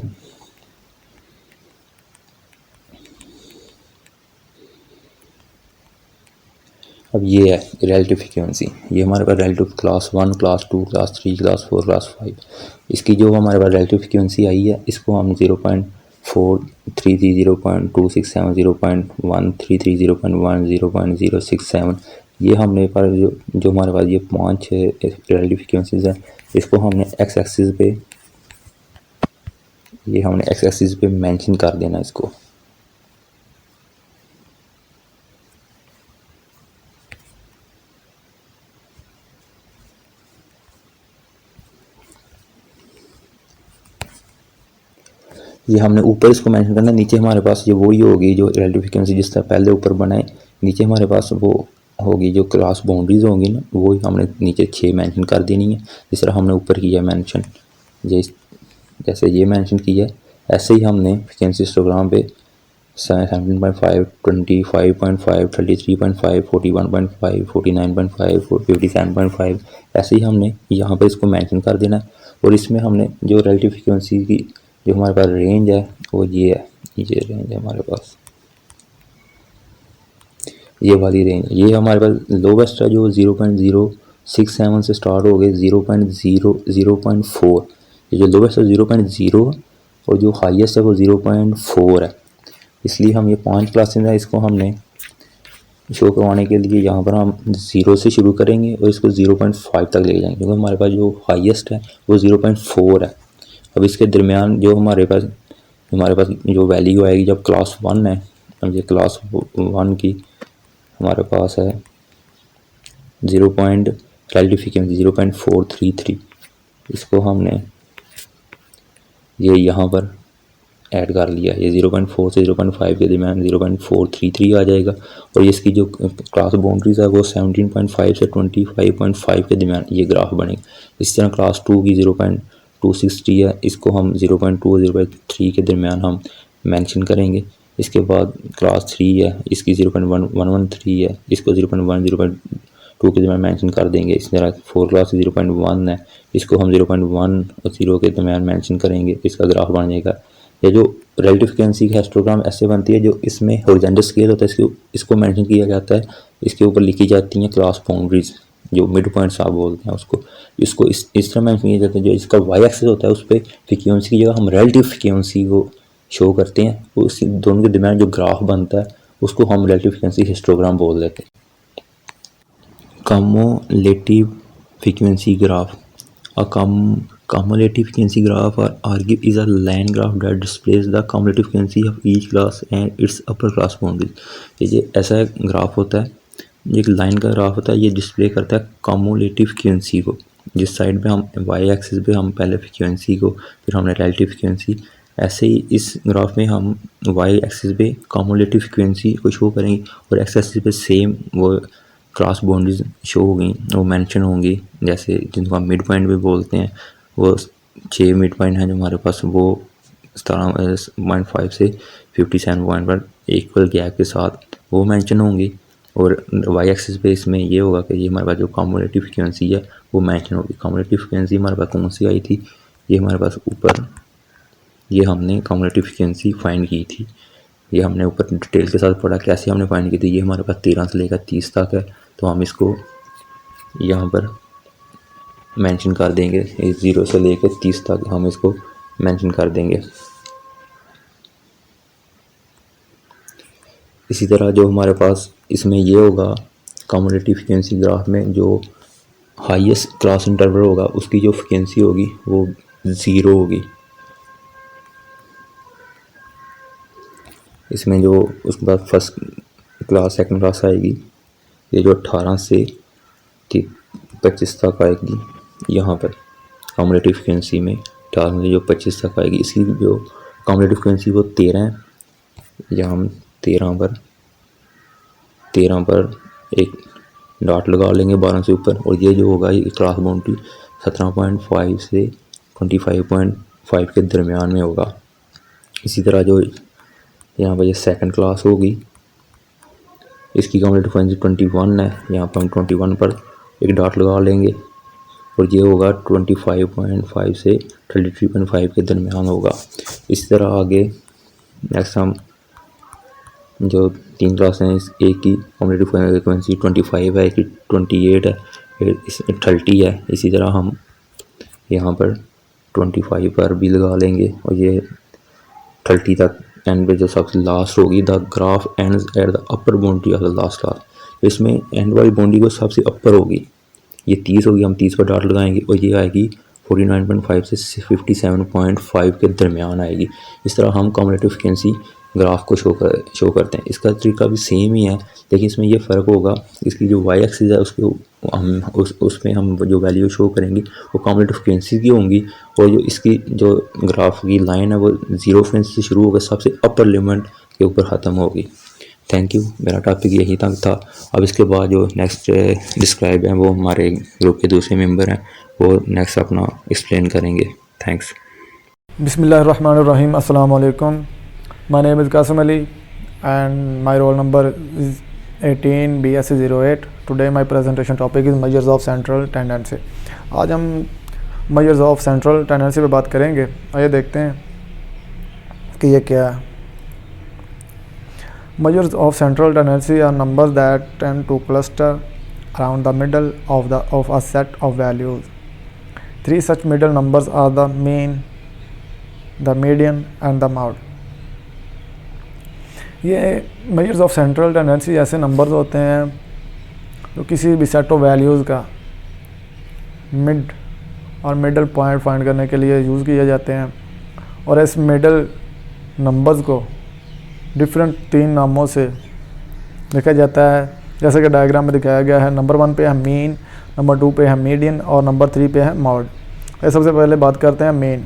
अब ये है रिलेटिव फ्रीक्वेंसी, ये हमारे पास relative class 1 class 2 class 3 class 4 class 5 इसकी जो हमारे पास रिलेटिव फ्रीक्वेंसी आई है इसको हम 0.433 0.267 0.133 0.1 0.067 ये हमने पर जो हमारे पास ये 5 रिलेटिव फ्रीक्वेंसीज हैं इसको हमने एक्स एक्सिस पे मेंशन कर देना इसको। ये हमने ऊपर इसको मेंशन करना है, नीचे हमारे पास ये वही होगी जो रिलेटिव फ्रीक्वेंसी जिस तरह पहले ऊपर बनाए नीचे हमारे पास वो होगी जो क्रॉस बाउंड्रीज होंगी ना वो हमने नीचे 6 मेंशन कर देनी है जिस तरह हमने ऊपर किया मेंशन। जैसे ये मेंशन किया ऐसे ही हमने फ्रीक्वेंसी हिस्टोग्राम पे 17.5 25.5 33.5 41.5 49.5 57.5 ऐसे ही हमने यहाँ पे इसको मेंशन कर देना है और इसमें हमने जो रिलेटिव फ्रीक्वेंसी की जो हमारे पास रेंज है वो ये है, ये रेंज है हमारे पास, ये वाली रेंज ये हमारे पास लोवेस्ट है जो 0.067 से स्टार्ट हो गए 0.004 ये जो लोवेस्ट है 0.0 और जो हाईएस्ट है वो 0.4 है। इसलिए हम ये 5 क्लासेस हैं इसको हमने शो करवाने के लिए यहाँ पर हम 0 से शुरू करेंगे और इसको 0.5 तक ले जाएंगे क्योंकि हमारे पास जो हाईएस्ट है वो 0.4 है। अब इसके दरमियान जो हमारे पास जो वैल्यू आएगी जब क्लास 1 है, अब ये क्लास 1 की हमारे पास है रिलेटिव फ्रीक्वेंसी 0.433 इसको हमने ये यहाँ पर ऐड कर लिया, ये 0.4 से 0.5 के दरमियान 0.433 आ जाएगा और इसकी जो क्लास बाउंड्रीज है वो 17.5 से 25.5 के दरमियान ये ग्राफ बनेगा। इस तरह क्लास 2 की 0.260 है इसको हम 0.2 और 0.3 के दरमियान हम मेंशन करेंगे। इसके बाद क्लास 3 है इसकी 0.113 है इसको 0.1 0.2 के दरमियान मेंशन कर देंगे। इस तरह 4 क्लास 0.1 है इसको हम 0.1 और 0 के दरमियान मेंशन करेंगे, इसका ग्राफ बन जाएगा। ये जो रिलेटिव फ्रीक्वेंसी का हिस्टोग्राम ऐसे बनती है जो इसमें हॉरिजॉन्टल स्केल होता है इसको मेंशन किया जाता है, इसके ऊपर लिखी जाती हैं क्लास बाउंड्रीज जो मिड पॉइंट्स आप बोलते हैं इसको इस तरह मेंशन किया जाता है। जो इसका वाई एक्सिस होता है उस पर फ्रीक्वेंसी की जगह हम रिलेटिव फ्रीक्वेंसी को शो करते हैं, उस दोनों के दरमियान जो ग्राफ बनता है उसको हम रिलेटिव फ्रीक्वेंसी हिस्टोग्राम बोल देते हैं। Cumulative frequency graph cumulative frequency graph or RGB is a line graph that displays the cumulative frequency of each class and its upper class boundaries। ये ऐसा ग्राफ होता है एक लाइन का ग्राफ होता है, ये डिस्प्ले करता है कम्युलेटिव फ्रीक्वेंसी को। जिस साइड पे हम वाई एक्सिस पे हम पहले फ्रीक्वेंसी को, फिर हमने रिलेटिव फ्रीक्वेंसी, ऐसे ही इस ग्राफ में हम वाई एक्सिस पे कम्युलेटिव फ्रीक्वेंसी को शो करेंगे और एक्स एक्सिस पे सेम वो क्रॉस बाउंड्रीज शो होंगी, वो मेंशन होंगी, जैसे जिनको हम मिड पॉइंट भी बोलते हैं। वो 6 मिड पॉइंट हैं जो हमारे पास, वो 17.5 से 57 पॉइंट पर इक्वल गैप के साथ वो मेंशन होंगी। और वाई एक्सिस पे इसमें ये होगा कि ये हमारे पास जो कम्युलेटिव फ्रीक्वेंसी है वो मेंशन होगी। कम्युलेटिव फ्रीक्वेंसी हमारे पास कौन सी आई थी, ये हमारे पास ऊपर, ये हमने कम्युलेटिव फ्रीक्वेंसी फाइंड की थी। ये हमने ऊपर डिटेल के साथ पढ़ा कैसे हमने फाइंड की थी। ये हमारे पास 13 से लेकर 30 तक है, तो हम इसको यहाँ पर मेंशन कर देंगे। 0 से लेकर 30 तक हम इसको मेंशन कर देंगे। इसी तरह जो हमारे पास इसमें ये होगा कम्युलेटिव फ्रीक्वेंसी ग्राफ में, जो हाईएस्ट क्लास इंटरवल होगा उसकी जो फ्रीक्वेंसी होगी वो 0 होगी। इसमें जो उसके बाद फर्स्ट क्लास सेकंड क्लास आएगी, ये जो 18 से 25 तक आएगी यहाँ पर कम्युलेटिव फ्रीक्वेंसी में, 18 से जो 25 तक आएगी, इसकी जो कम्युलेटिव फ्रीक्वेंसी वो 13 है। यहाँ हम 13 पर एक डॉट लगा लेंगे 12 से ऊपर, और ये जो होगा ये क्लास बाउंड्री 17.5 से 25.5 के दरमियान में होगा। इसी तरह जो यहाँ पर ये सेकंड क्लास होगी, इसकी कम्युलेटिव फ्रीक्वेंसी 21 है। यहाँ पर हम 21 पर एक डॉट लगा लेंगे और ये होगा 25.5 से 33.5 के दरमियान होगा। इसी तरह आगे नेक्स्ट हम जो 3 क्लास हैं, एक की कम्युलेटिव फ्रीक्वेंसी 25 है, एक की 28 है, फिर 30 है। इसी तरह हम यहाँ पर 25 पर भी लगा लेंगे और ये 30 तक एंड पे जो सबसे लास्ट होगी, the graph ends at the upper boundary of the last class. तो इसमें एंड वाली बाउंड्री को सबसे अपर होगी, ये 30 होगी, हम 30 पर डॉट लगाएंगे और ये आएगी 49.5 से 57.5 के दरमियान आएगी। इस तरह हम कम्युलेटिव फ्रीक्वेंसी ग्राफ को शो करते हैं। इसका तरीका भी सेम ही है, लेकिन इसमें यह फ़र्क होगा, इसकी जो वाई एक्सिस है उसके हम उसमें हम जो वैल्यू शो करेंगे वो कम्युलेटिव फ्रीक्वेंसी की होंगी, और जो इसकी जो ग्राफ की लाइन है वो 0 फ्रीक्वेंसी से शुरू होकर सबसे अपर लिमिट के ऊपर ख़त्म होगी। थैंक यू, मेरा टॉपिक यही तक था। अब इसके बाद जो नेक्स्ट डिस्क्राइब है वो हमारे ग्रुप के दूसरे मेंबर हैं, वो नेक्स्ट अपना एक्सप्लेन करेंगे। थैंक्स। बिस्मिल्लाहिर्रहमानिर्रहीम। अस्सलाम वालेकुम। My name is Qasim Ali and my roll number is 18 BSc 08. Today my presentation topic is measures of central tendency. आज हम measures of central tendency पे बात करेंगे। आइए देखते हैं कि ये क्या है। Measures of central tendency are numbers that tend to cluster around the middle of a set of values. 3 such middle numbers are the mean, the median and the mode. ये मेजर्स ऑफ सेंट्रल टेंडेंसी ऐसे numbers होते हैं जो किसी भी set of values का mid और middle point find करने के लिए यूज़ किए जाते हैं, और इस मिडल नंबर्स को डिफरेंट 3 नामों से लिखा जाता है, जैसे कि डायग्राम में दिखाया गया है। नंबर 1 पे है मीन, नंबर 2 पे है मीडियन और नंबर 3 पे है मॉड। ये सबसे पहले बात करते हैं मीन।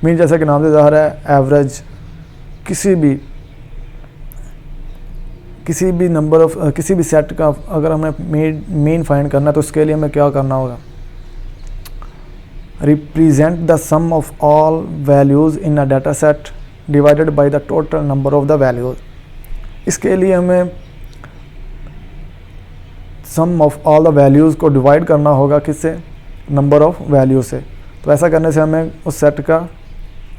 मीन जैसे कि नाम से ज़ाहिर है एवरेज, किसी भी नंबर ऑफ किसी भी सेट का अगर हमें मीन फाइंड करना है तो उसके लिए हमें क्या करना होगा, represent the sum of all values in a data set divided by the total number of the values. इसके लिए हमें sum of all the values को डिवाइड करना होगा किससे, नंबर ऑफ वैल्यू से। तो ऐसा करने से हमें उस सेट का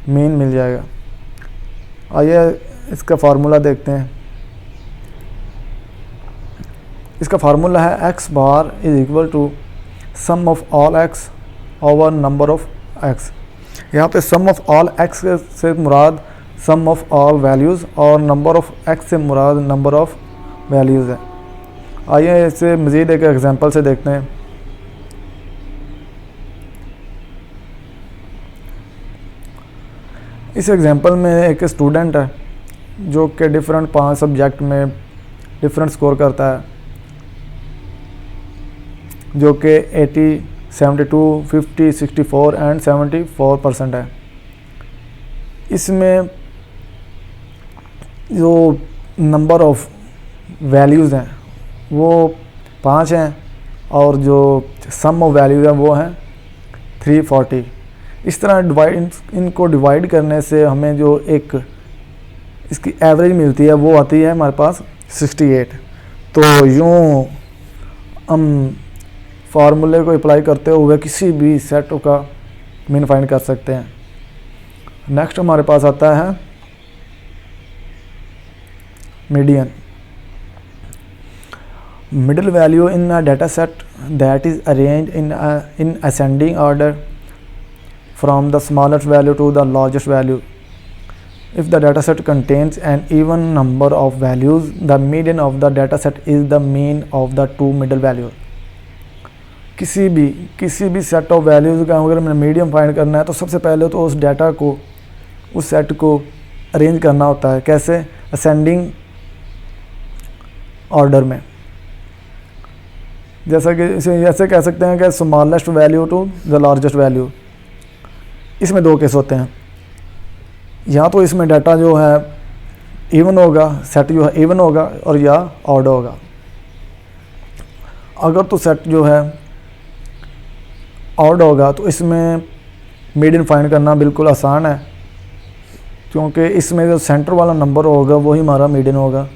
मीन मिल जाएगा। आइए इसका फार्मूला देखते हैं। इसका फार्मूला है x bar is equal to sum of all x over number of x। यहाँ पे सम ऑफ ऑल x से मुराद सम ऑफ ऑल वैल्यूज़ और नंबर ऑफ x से मुराद नंबर ऑफ वैल्यूज़ है। आइए इसे मज़ीद एक एग्जांपल से देखते हैं। इस एग्जांपल में एक स्टूडेंट है, जो कि डिफरेंट 5 सब्जेक्ट में डिफरेंट स्कोर करता है। जो कि 80, 72, 50, 64 एंड 74% है। इसमें जो नंबर ऑफ वैल्यूज़ हैं वो 5 हैं और जो सम ऑफ वैल्यूज़ हैं वो हैं 340। इस तरह इनको डिवाइड करने से हमें जो एक इसकी एवरेज मिलती है वो आती है हमारे पास 68। तो यूँ हम फार्मूले को अप्लाई करते हुए किसी भी सेट का मीन फाइंड कर सकते हैं। नेक्स्ट हमारे पास आता है median. Middle value in a data set that is arrange in ascending order from the smallest value to the largest value. If the dataset contains an even number of values, the median of the dataset is the mean of the two middle values. किसी भी set of values का अगर मैंने medium find करना है तो सबसे पहले तो उस डाटा को, उस सेट को अरेंज करना होता है। कैसे? असेंडिंग ऑर्डर में। जैसा कि इसे ऐसे कह सकते हैं कि smallest value to the largest value. इसमें दो केस होते हैं, या तो इसमें डाटा जो है इवन होगा, सेट जो है इवन होगा, और या ऑड होगा। अगर तो सेट जो है ऑड होगा तो इसमें मीडियन फाइंड करना बिल्कुल आसान है, क्योंकि इसमें जो सेंटर वाला नंबर होगा वही हमारा मीडियन होगा।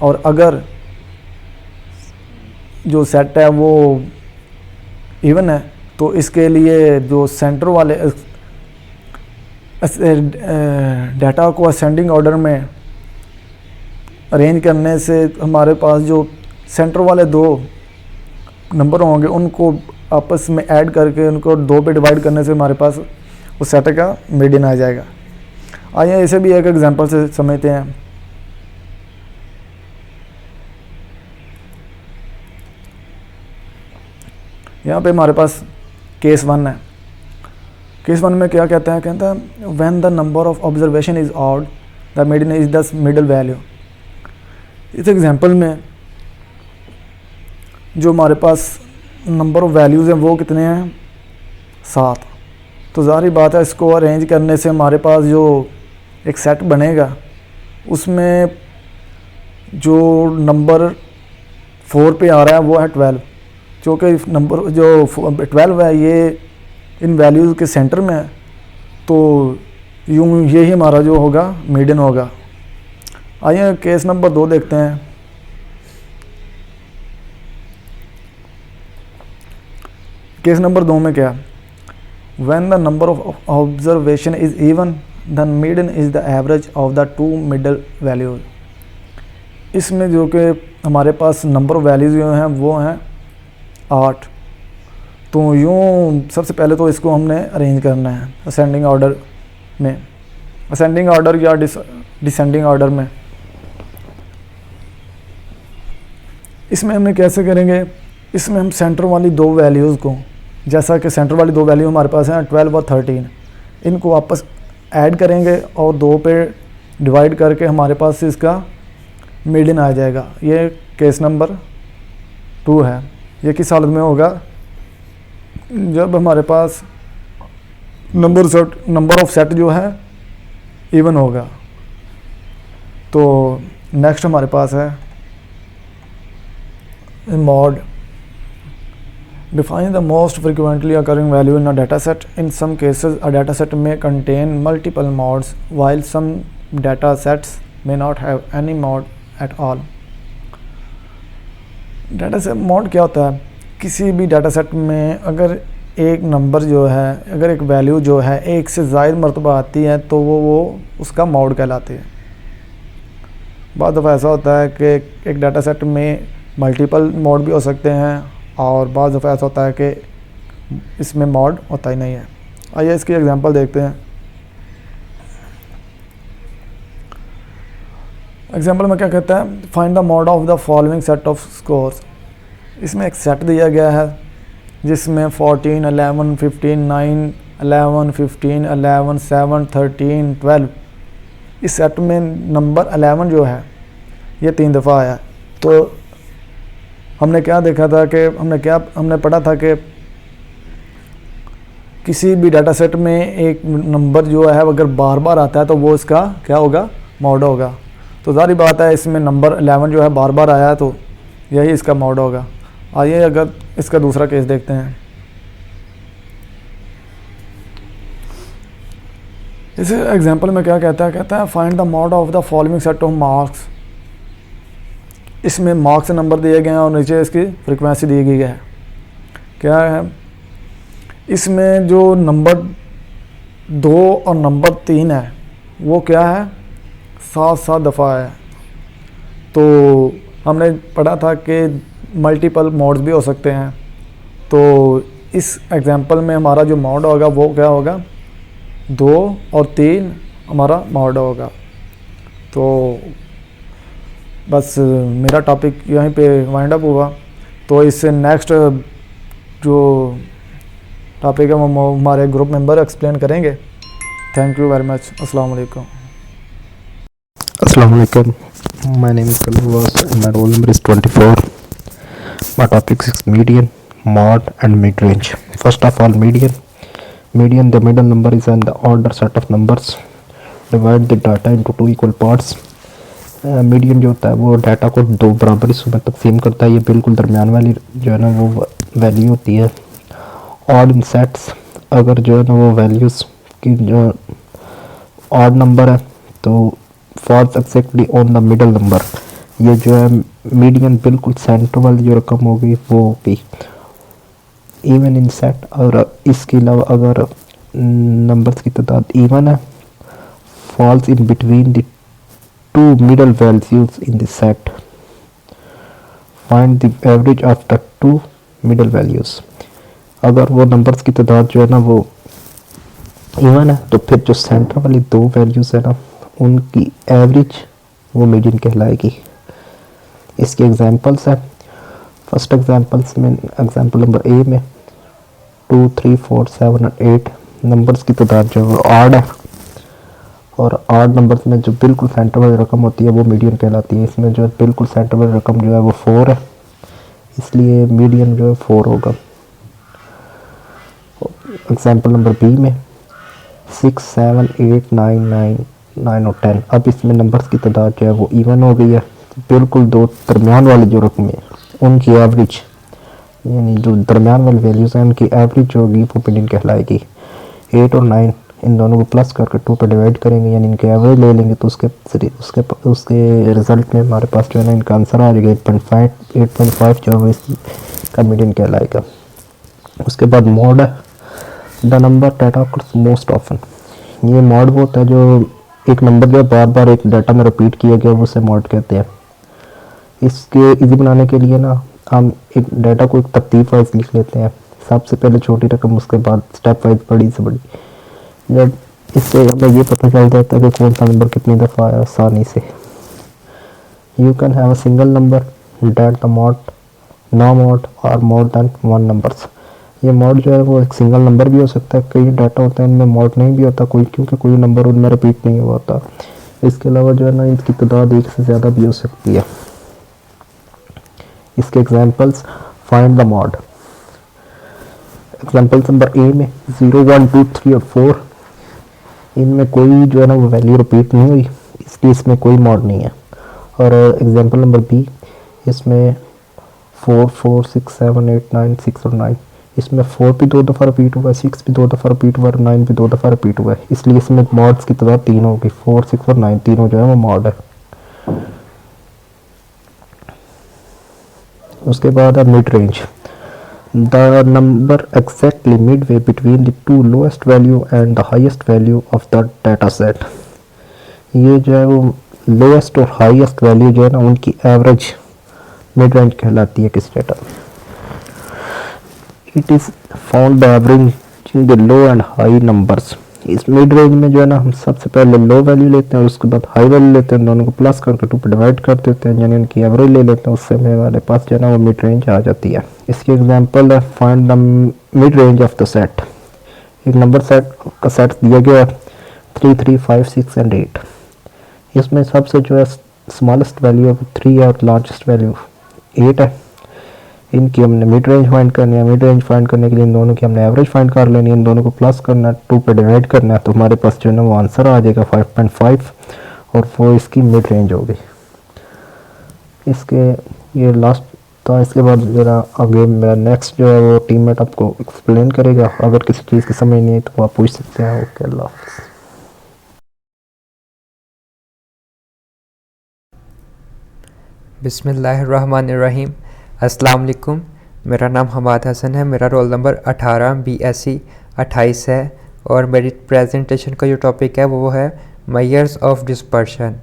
और अगर जो सेट है वो इवन है तो इसके लिए जो सेंटर वाले डाटा को असेंडिंग ऑर्डर में अरेंज करने से हमारे पास जो सेंटर वाले दो नंबर होंगे उनको आपस में ऐड करके उनको 2 पे डिवाइड करने से हमारे पास उस सेट का मीडियन आ जाएगा। आइए इसे भी एक एग्जांपल से समझते हैं। यहाँ पे हमारे पास केस 1 है। केस 1 में क्या कहता है when the number of observation is odd the median is the middle value. इस एग्जांपल में जो हमारे पास नंबर ऑफ वैल्यूज़ हैं वो कितने हैं? 7। तो ज़ाहिर बात है इसको अरेंज करने से हमारे पास जो एक सेट बनेगा उसमें जो नंबर 4 पे आ रहा है वो है 12, क्योंकि नंबर जो 12 है ये इन वैल्यूज़ के सेंटर में है, तो यूँ यही हमारा जो होगा मीडियन होगा। आइए केस नंबर 2 देखते हैं। केस नंबर 2 में क्या? When the number of observation is even the median is the average of the two middle values. इसमें जो कि हमारे पास नंबर ऑफ वैल्यूज जो हैं वो हैं 8। तो यूँ सबसे पहले तो इसको हमने अरेंज करना है असेंडिंग ऑर्डर में, असेंडिंग ऑर्डर या डिसेंडिंग ऑर्डर में। इसमें हमने कैसे करेंगे? इसमें हम सेंटर वाली 2 वैल्यूज़ को, जैसा कि सेंटर वाली 2 वैल्यू हमारे पास हैं 12 और 13, इनको वापस ऐड करेंगे और 2 पे डिवाइड करके हमारे पास इसका मीडियन आ जाएगा। ये केस नंबर 2 है। ये किस हालत में होगा? जब हमारे पास नंबर ऑफ सेट जो है इवन होगा। तो नेक्स्ट हमारे पास है mod. Define the most frequently occurring value in a dataset. In some cases, a dataset may contain multiple mods, while some datasets may not have any mod at all. Dataset mod क्या होता है? किसी भी dataset में अगर एक number जो है, अगर एक वैल्यू जो है एक से ज़ायद मरतबा आती है तो वो उसका मॉड कहलाती है। बाद दफ़ा ऐसा होता है कि एक डाटासेट में मल्टीपल मोड भी हो सकते हैं और बाद दफ़ा ऐसा होता है कि इसमें मोड होता ही नहीं है। आइए इसकी एग्जांपल देखते हैं। एग्जांपल में क्या कहता है? Find the mode of the following set of scores. इसमें एक सेट दिया गया है जिसमें 14, 11, 15, 9, 11, 15, 11, 7, 13, 12। इस सेट में नंबर 11 जो है ये 3 दफ़ा आया। तो हमने क्या देखा था कि हमने पढ़ा था कि किसी भी डाटा सेट में एक नंबर जो है अगर बार बार आता है तो वो इसका क्या होगा, मॉड होगा। तो ज़ाहिर बात है इसमें नंबर 11 जो है बार बार आया है तो यही इसका मॉड होगा। आइए अगर इसका दूसरा केस देखते हैं। इस एग्जांपल में क्या कहता है find the mod of the following set of marks. इसमें मार्क्स नंबर दिए गए हैं और नीचे इसकी फ्रीक्वेंसी दी गई है। क्या है इसमें जो नंबर 2 और नंबर 3 है वो क्या है 7 दफ़ा है। तो हमने पढ़ा था कि मल्टीपल मोड्स भी हो सकते हैं। तो इस एग्जांपल में हमारा जो मोड होगा वो क्या होगा 2 और 3 हमारा मोड होगा। तो बस मेरा टॉपिक यहीं पे वाइंड अप हुआ। तो इससे नेक्स्ट जो टॉपिक है वो हमारे ग्रुप मेंबर एक्सप्लेन करेंगे। Thank you very much. अस्सलाम वालेकुम। Assalamu alaikum. My name is Kalwas and my roll number is 24. My topic is median, mod and mid-range. First of all, median. Median, the middle number is an order set of numbers. Divide the data into two equal parts. Median जो होता है वो data को दो बराबर हिस्सों में तकसीम करता है। ये बिल्कुल दरमियान वाली जो है ना वो वैल्यू होती है। ऑड इन सेट्स, अगर जो है ना वो वैल्यूज़ की जो ऑड नंबर है तो falls exactly on the middle number. ये जो है मीडियन बिल्कुल सेंटर वाली जो रकम होगी वो होगी। इवन इन सेट, और इसके अलावा अगर नंबर्स की तादाद इवन है, falls in between the two middle values in the set. Find the average of the two middle values. अगर वो नंबर्स की तादाद जो है ना वो इवन है तो फिर जो सेंटर वाली दो वैल्यूज है ना उनकी एवरेज वो मीडियन कहलाएगी। इसके एग्जांपल्स हैं। फर्स्ट एग्जांपल्स में एग्जांपल नंबर ए में 2, 3, 4, 7 और 8 नंबर्स की तादाद जो है ऑड है, और ऑड नंबर्स में जो बिल्कुल सेंटर वाली रकम होती है वो मीडियन कहलाती है। इसमें जो बिल्कुल सेंटर वाली रकम जो है वो 4 है, इसलिए मीडियन जो है 4 होगा। एग्जांपल नंबर बी में 6, 7, 8, 9 और 10। अब इसमें नंबर्स की तादाद जो है वो इवन हो गई है। बिल्कुल दो दरमियान वाली जो रकम है उनकी एवरेज, यानी जो दरमियान वाली वैल्यूज़ हैं उनकी एवरेज होगी वो मीडियन कहलाएगी। 8 और 9 इन दोनों को प्लस करके 2 पर डिवाइड करेंगे, यानी इनके एवरेज ले लेंगे तो उसके रिज़ल्ट में हमारे पास जो है ना इनका आंसर आ जाएगा 8.5 जो है इसका मीडियन कहलाएगा। उसके बाद मॉड है, the number data occurs most often. ये मॉड वो होता है जो एक नंबर जो बार बार एक डाटा में रिपीट किया गया वो उसे मॉड कहते हैं। इसके इजी बनाने के लिए ना हम एक डाटा को एक तरतीब वाइज लिख लेते हैं। सबसे पहले छोटी रकम, उसके बाद स्टेप वाइज बड़ी से बड़ी। जब इससे हमें ये पता चल जाता है कि कौन सा नंबर कितनी दफ़ा आया आसानी से। You can have a single number that the mode, no mode और मोर देन 1 नंबर्स। ये मॉड जो है वो एक सिंगल नंबर भी हो सकता है। कई डाटा होते हैं इनमें मॉड नहीं भी होता कोई, क्योंकि कोई नंबर उनमें रिपीट नहीं हुआ होता। इसके अलावा जो है ना इसकी तादाद एक से ज़्यादा भी हो सकती है। इसके examples, find the mod. Example number A में 0, 1, 2, 3 और 4 इनमें कोई जो है ना वो वैल्यू रिपीट नहीं हुई, इसलिए इसमें कोई मॉड नहीं है। और एग्जांपल नंबर बी, इसमें 4, 4, 6, 7, 8, 9, 6 और 9, इसमें 4 भी 2 दफ़ा रिपीट हुआ है, 6 भी 2 दफ़ा रिपीट हुआ है और 9 भी 2 दफ़ा रिपीट हुआ है, इसलिए इसमें मॉड्स की तादाद 3 होगी। 4, 6 और 9 तीनों जो है वो मॉड है। उसके बाद है mid range, the number exactly Midway between the two lowest value and the highest value of the data set. ये जो है वो लोएस्ट और हाईएस्ट वैल्यू जो है ना उनकी एवरेज मिड रेंज कहलाती है किसी डाटा में। It is found by averaging the low and high numbers. इस मिड रेंज में जो है ना हम सबसे पहले लो वैल्यू लेते हैं और उसके बाद हाई वैल्यू लेते हैं, दोनों को प्लस करके 2 पर डिवाइड कर देते हैं, यानी उनकी एवरेज ले लेते हैं। उससे हमारे पास जो है ना वो मिड रेंज आ जाती है। इसकी एग्जांपल है find the mid range of the set. एक नंबर सेट का सेट दिया गया है 3, 3, 5, 6 एंड 8। इसमें सबसे जो है स्मॉलेस्ट वैल्यू 3 है और लार्जेस्ट वैल्यू 8 है। इनकी हमने मिड रेंज फाइंड करनी है। मिड रेंज फाइंड करने के लिए इन दोनों की हमने एवरेज फाइंड कर लेनी है, इन दोनों को प्लस करना है, 2 पे डिवाइड करना है, तो हमारे पास जो है ना वो आंसर आ जाएगा 5.5 और वो इसकी मिड रेंज होगी। इसके ये लास्ट था। इसके बाद जरा आगे मेरा नेक्स्ट जो है वो टीममेट आपको एक्सप्लेन करेगा। अगर किसी चीज़ की समझ नहीं है तो आप पूछ सकते हैं। ओके, अल्लाह हाफ़िज़। बिस्मिल्लाहिर्रहमानिर्रहीम। अस्सलाम वालेकुम। मेरा नाम हमाद हसन है, मेरा रोल नंबर 18 BSc 28 है और मेरी प्रेजेंटेशन का जो टॉपिक है वो है मेजर्स ऑफ डिस्पर्शन।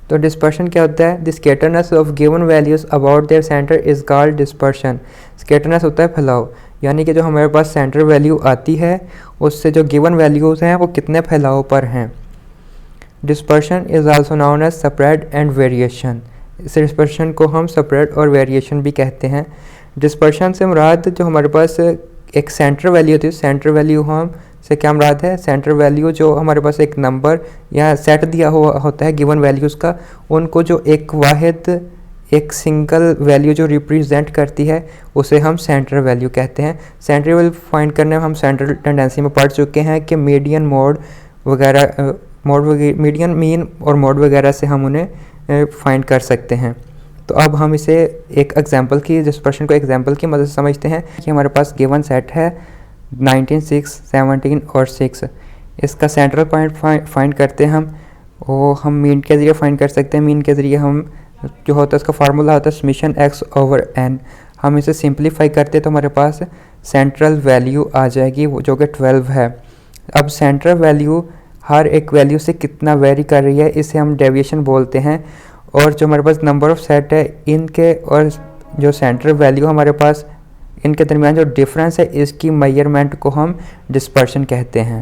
तो डिस्पर्शन क्या होता है? The scatterness of given values about their centre is called dispersion. Scatterness होता है फैलाव, यानी कि जो हमारे पास सेंटर वैल्यू आती है उससे जो गिवन वैल्यूज़ हैं वो कितने फैलाव पर हैं। Dispersion is also known as spread and variation. इस डिस्पर्शन को हम स्प्रेड और वेरिएशन भी कहते हैं। डिस्पर्शन से मुराद जो हमारे पास एक सेंटर वैल्यू होती है, सेंटर वैल्यू हम से क्या मुराद है? सेंटर वैल्यू जो हमारे पास एक नंबर या सेट दिया हुआ होता है गिवन वैल्यूज़ का, उनको जो एक वाहिद एक सिंगल वैल्यू जो रिप्रेजेंट करती है उसे हम सेंटर वैल्यू कहते हैं। सेंटर वैल्यू फाइंड करने में हम सेंट्रल टेंडेंसी में पढ़ चुके हैं कि मीडियन मोड वगैरह मीडियन मीन और मोड वगैरह से हम उन्हें फाइंड कर सकते हैं। तो अब हम इसे एक एग्जांपल की डिस्पर्शन को एग्जांपल की मदद से समझते हैं कि हमारे पास गिवन सेट है 19, 6, 17 और 6। इसका सेंट्रल पॉइंट फाइंड करते हैं हम हम मीन के ज़रिए फाइंड कर सकते हैं। मीन के ज़रिए हम जो होता है उसका फार्मूला होता है समेशन x/n। हम इसे सिंप्लीफाई करते हैं तो हमारे पास सेंट्रल वैल्यू आ जाएगी वो जो कि 12 है। अब सेंट्रल वैल्यू हर एक वैल्यू से कितना वेरी कर रही है इसे हम डेविएशन बोलते हैं। और जो हमारे पास नंबर ऑफ सेट है इनके और जो सेंट्रल वैल्यू हमारे पास इनके दरमियान जो डिफरेंस है इसकी मेजरमेंट को हम डिस्पर्शन कहते हैं।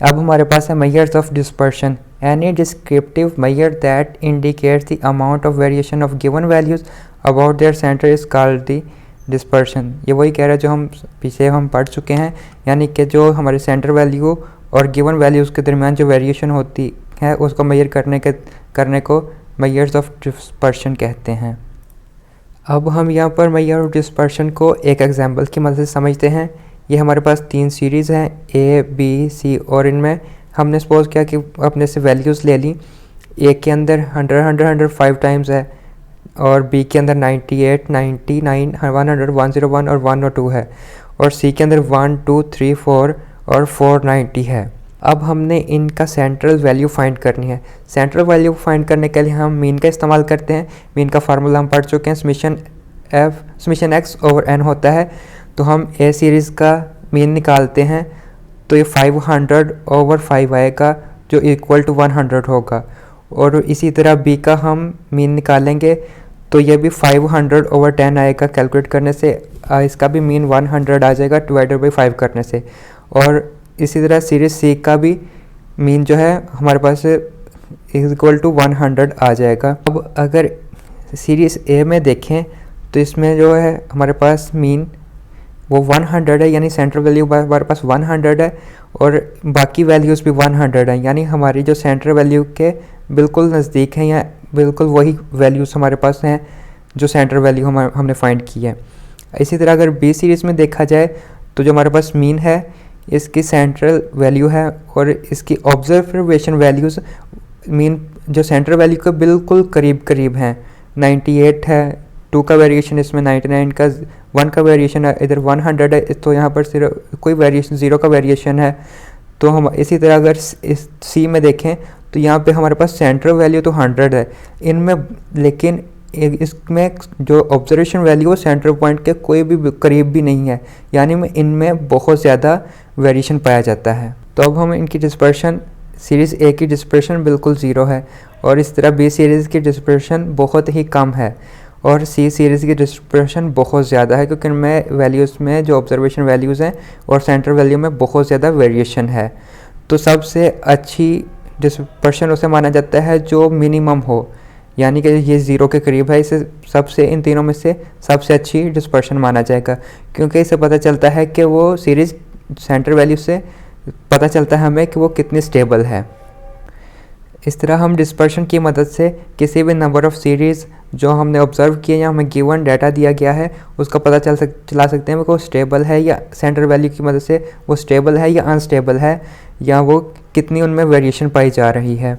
अब हमारे पास है measures of dispersion. Any descriptive measure that indicates the amount of variation of given values about their centre is called the dispersion. ये वही कह रहा है जो हम पीछे पढ़ चुके हैं, यानी कि जो हमारे सेंटर वैल्यू और गिवन वैल्यूज़ के दरमियान जो वेरिएशन होती है उसको मेजर करने को मेजर्स ऑफ डिस्पर्शन कहते हैं। अब हम यहाँ पर मेजर ऑफ डिस्पर्शन को एक एग्जांपल की मदद से समझते हैं। ये हमारे पास 3 सीरीज़ हैं A, B, C और इनमें हमने सपोज किया कि अपने से वैल्यूज़ ले ली। A के अंदर 100 5 टाइम्स है और B के अंदर 98, 99, 100, 101 और 102 है और C के अंदर 1, 2, 3, 4 और 490 है। अब हमने इनका सेंट्रल वैल्यू फाइंड करनी है। सेंट्रल वैल्यू फाइंड करने के लिए हम मीन का इस्तेमाल करते हैं। मीन का फार्मूला हम पढ़ चुके हैं, समेशन x/n होता है। तो हम A सीरीज़ का मीन निकालते हैं तो ये 500/5 आएगा जो इक्वल टू 100 होगा। और इसी तरह B का हम मीन निकालेंगे तो ये भी 500/10 आएगा कैलकुलेट करने से। इसका भी मीन 100 आ जाएगा डिवाइडेड बाई 5 करने से। और इसी तरह सीरीज़ C का भी मीन जो है हमारे पास इक्वल टू 100 आ जाएगा। अब अगर सीरीज़ A में देखें तो इसमें जो है हमारे पास मीन वो 100 है, यानी सेंट्रल वैल्यू हमारे पास 100 है और बाकी वैल्यूज़ भी 100 है, यानी हमारी जो सेंट्रल वैल्यू के बिल्कुल नज़दीक हैं या बिल्कुल वही वैल्यूज़ हमारे पास हैं जो सेंट्रल वैल्यू हमने फाइंड की है। इसी तरह अगर B सीरीज़ में देखा जाए तो जो हमारे पास मीन है इसकी सेंट्रल वैल्यू है और इसकी ऑब्जर्वेशन वैल्यूज़ मीन जो सेंट्रल वैल्यू के बिल्कुल करीब हैं। 98 है, 2 का वेरिएशन इसमें 99 का, 1 का वेरिएशन है, इधर 100 है तो यहाँ पर सिर्फ कोई वेरिएशन 0 का वेरिएशन है। तो हम इसी तरह अगर इस C में देखें तो यहाँ पे हमारे पास सेंट्रल वैल्यू तो 100 है इनमें, लेकिन इसमें जो ऑब्जर्वेशन वैल्यू है सेंट्रल पॉइंट के कोई भी करीब भी नहीं है, यानी में इनमें बहुत ज़्यादा वेरिएशन पाया जाता है। तो अब हम इनकी डिस्पर्शन सीरीज़ A की डिस्पर्शन बिल्कुल 0 है और इस तरह B सीरीज़ की डिस्पर्शन बहुत ही कम है और C सीरीज़ की डिस्पर्शन बहुत ज़्यादा है क्योंकि इनमें वैल्यूज़ में जो ऑब्जर्वेशन वैल्यूज़ हैं और सेंट्रल वैल्यू में बहुत ज़्यादा वेरिएशन है। तो सबसे अच्छी डिस्पर्शन उसे माना जाता है जो मिनिमम हो, यानी कि ये 0 के करीब है। इसे सबसे इन तीनों में से सबसे अच्छी डिस्पर्शन माना जाएगा क्योंकि इससे पता चलता है कि वो सीरीज़ सेंटर वैल्यू से पता चलता है हमें कि वो कितनी स्टेबल है। इस तरह हम डिस्पर्शन की मदद से किसी भी नंबर ऑफ़ सीरीज़ जो हमने ऑब्ज़र्व किया या हमें गिवन डाटा दिया गया है उसका पता चला सकते हैं वो स्टेबल है या सेंटर वैल्यू की मदद से वो स्टेबल है या अनस्टेबल है, या वो कितनी उनमें वेरिएशन पाई जा रही है।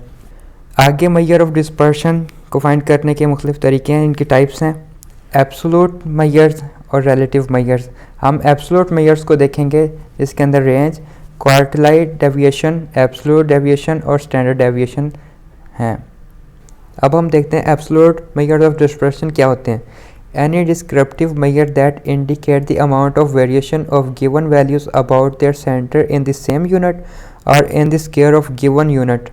आगे मेजर ऑफ डिस्पर्शन को फाइंड करने के मुख्तलिफ तरीके हैं, इनकी टाइप्स हैं एब्सोल्यूट मेजर्स और रिलेटिव मेजर्स। हम एब्सोल्यूट मेजर्स को देखेंगे जिसके अंदर रेंज, क्वार्टिलाइट डेविएशन, एब्सोल्यूट डेविएशन और स्टैंडर्ड डेविएशन हैं। अब हम देखते हैं एब्सोल्यूट मेजर ऑफ डिस्पर्शन क्या होते हैं। Any descriptive measure that indicate the amount of variation of given values about their centre in the same unit or in the square of given unit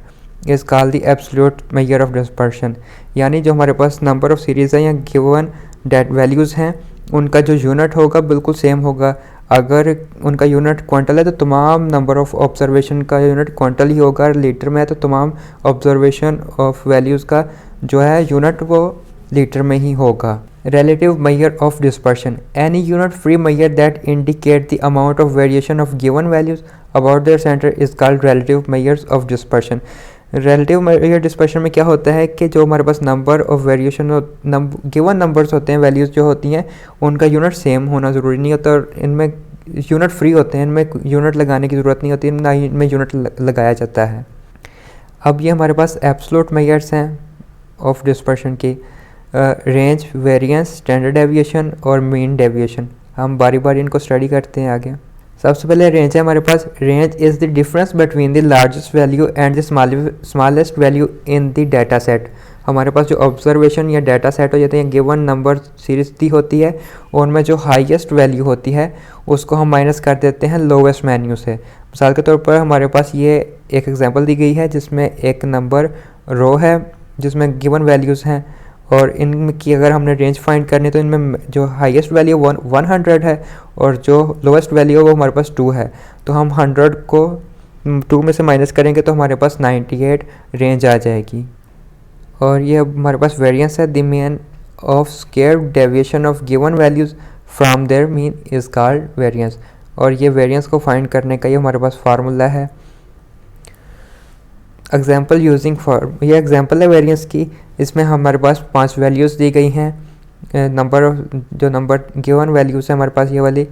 is called the absolute measure of dispersion. यानी जो हमारे पास number of series हैं या given date values हैं उनका जो unit होगा बिल्कुल सेम होगा। अगर उनका यूनिट क्वांटल है तो तमाम नंबर ऑफ ऑब्जर्वेशन का यूनिट क्वांटल ही होगा, और लीटर में है तो तमाम ऑब्जर्वेशन ऑफ वैल्यूज़ का जो है यूनिट वो लीटर में ही होगा। relative measure of dispersion, any unit free measure that indicate the amount of variation of given values about their center is called relative measures of dispersion। relative measure dispersion में क्या होता है कि जो हमारे पास number of variation given numbers होते हैं, वैल्यूज़ जो होती हैं उनका यूनिट सेम होना ज़रूरी नहीं होता, और इनमें यूनिट फ्री होते हैं, इनमें यूनिट लगाने की ज़रूरत नहीं होती, ना ही इनमें यूनिट लगाया जाता है। अब ये हमारे पास एब्सोल्यूट मेजर्स हैं ऑफ डिस्पर्शन की, रेंज, वेरिएंस, स्टैंडर्ड डेविएशन और मीन डेविएशन। हम बारी बारी इनको स्टडी करते हैं आगे। सबसे पहले रेंज है हमारे पास। Range is the difference between the largest value and the smallest value in the data set. हमारे पास जो ऑब्जर्वेशन या डाटा सेट हो जाते हैं, गिवन नंबर सीरीज दी होती है और उनमें जो हाईएस्ट वैल्यू होती है उसको हम माइनस कर देते हैं लोवेस्ट वैल्यू से। मिसाल के तौर पर हमारे पास ये एक एग्जांपल दी गई है जिसमें एक नंबर रो है जिसमें गिवन वैल्यूज़ हैं, और इनकी अगर हमने रेंज फाइंड करनी तो इनमें जो हाईएस्ट वैल्यू 100 है और जो लोवेस्ट वैल्यू है वो हमारे पास 2 है। तो हम 100 को 2 में से माइनस करेंगे तो हमारे पास 98 रेंज आ जाएगी। और ये हमारे पास वेरिएंस है, the mean of square deviation of given values from their mean is called variance. और ये वेरिएंस को फाइंड करने का ये हमारे पास फार्मूला है। एग्जाम्पल यूजिंग ये एग्जाम्पल है वेरिएंस की। इसमें हमारे पास 5 वैल्यूज़ दी गई हैं, नंबर गिवन वैल्यूज़ है हमारे पास ये वाली।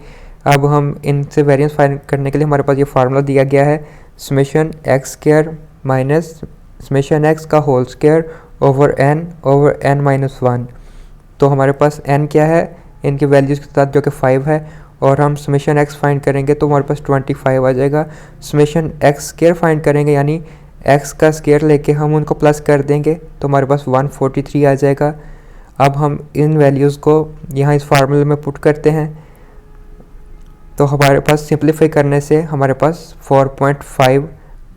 अब हम इनसे वेरिएंस फाइंड करने के लिए हमारे पास ये फार्मूला दिया गया है, summation x square minus summation x का whole square over n minus 1। तो हमारे पास n क्या है इनके वैल्यूज़ के साथ जो कि 5 है, और हम समेशन एक्स फाइंड करेंगे तो हमारे पास 25 आ जाएगा। समेशन एक्स स्क्वायर फाइंड करेंगे यानी x का स्क्वायर लेके हम उनको प्लस कर देंगे तो हमारे पास 143 आ जाएगा। अब हम इन वैल्यूज़ को यहाँ इस फार्मूले में पुट करते हैं तो हमारे पास सिंप्लीफाई करने से हमारे पास 4.5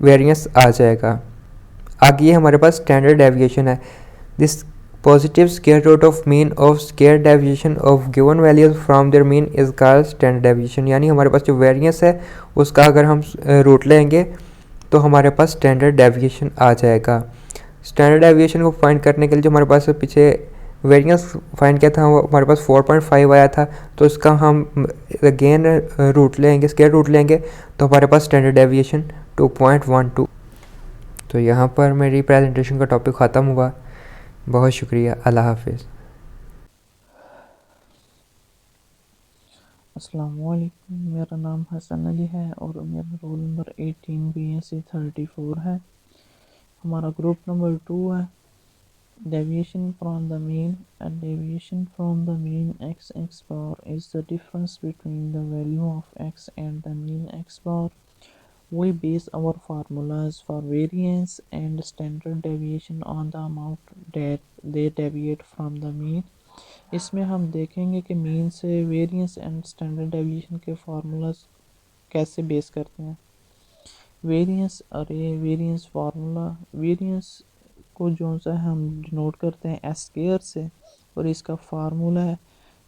वेरिएंस आ जाएगा। आगे ये हमारे पास स्टैंडर्ड डेविएशन है। This positive square root of mean of square deviation of given values from their mean is called standard deviation. यानी हमारे पास जो वेरिएंस है उसका अगर हम रूट लेंगे तो हमारे पास स्टैंडर्ड डेविएशन आ जाएगा। स्टैंडर्ड डेविएशन को फाइंड करने के लिए जो हमारे पास पीछे वेरिएंस फाइंड किया था वो हमारे पास 4.5 आया था, तो इसका हम अगेन रूट लेंगे, स्क्वायर रूट लेंगे तो हमारे पास स्टैंडर्ड डेविएशन 2.12। तो यहाँ पर मेरी प्रेजेंटेशन का टॉपिक ख़त्म हुआ। बहुत शुक्रिया, अल्लाह हाफिज़। अस्सलाम वालेकुम, मेरा नाम हसन अली है और मेरा रोल नंबर 18 BSc 34 है। हमारा ग्रुप नंबर 2 है। Deviation from the mean and deviation from the mean x bar is the difference between the value of x and the mean x bar. We base our formulas for variance and standard deviation on the amount that they deviate from the mean। इसमें हम देखेंगे कि mean से variance and standard deviation के formulas कैसे base करते हैं। Variance variance formula, variance को जो सा हम डिनोट करते हैं एस स्क्वायर से, और इसका फार्मूला है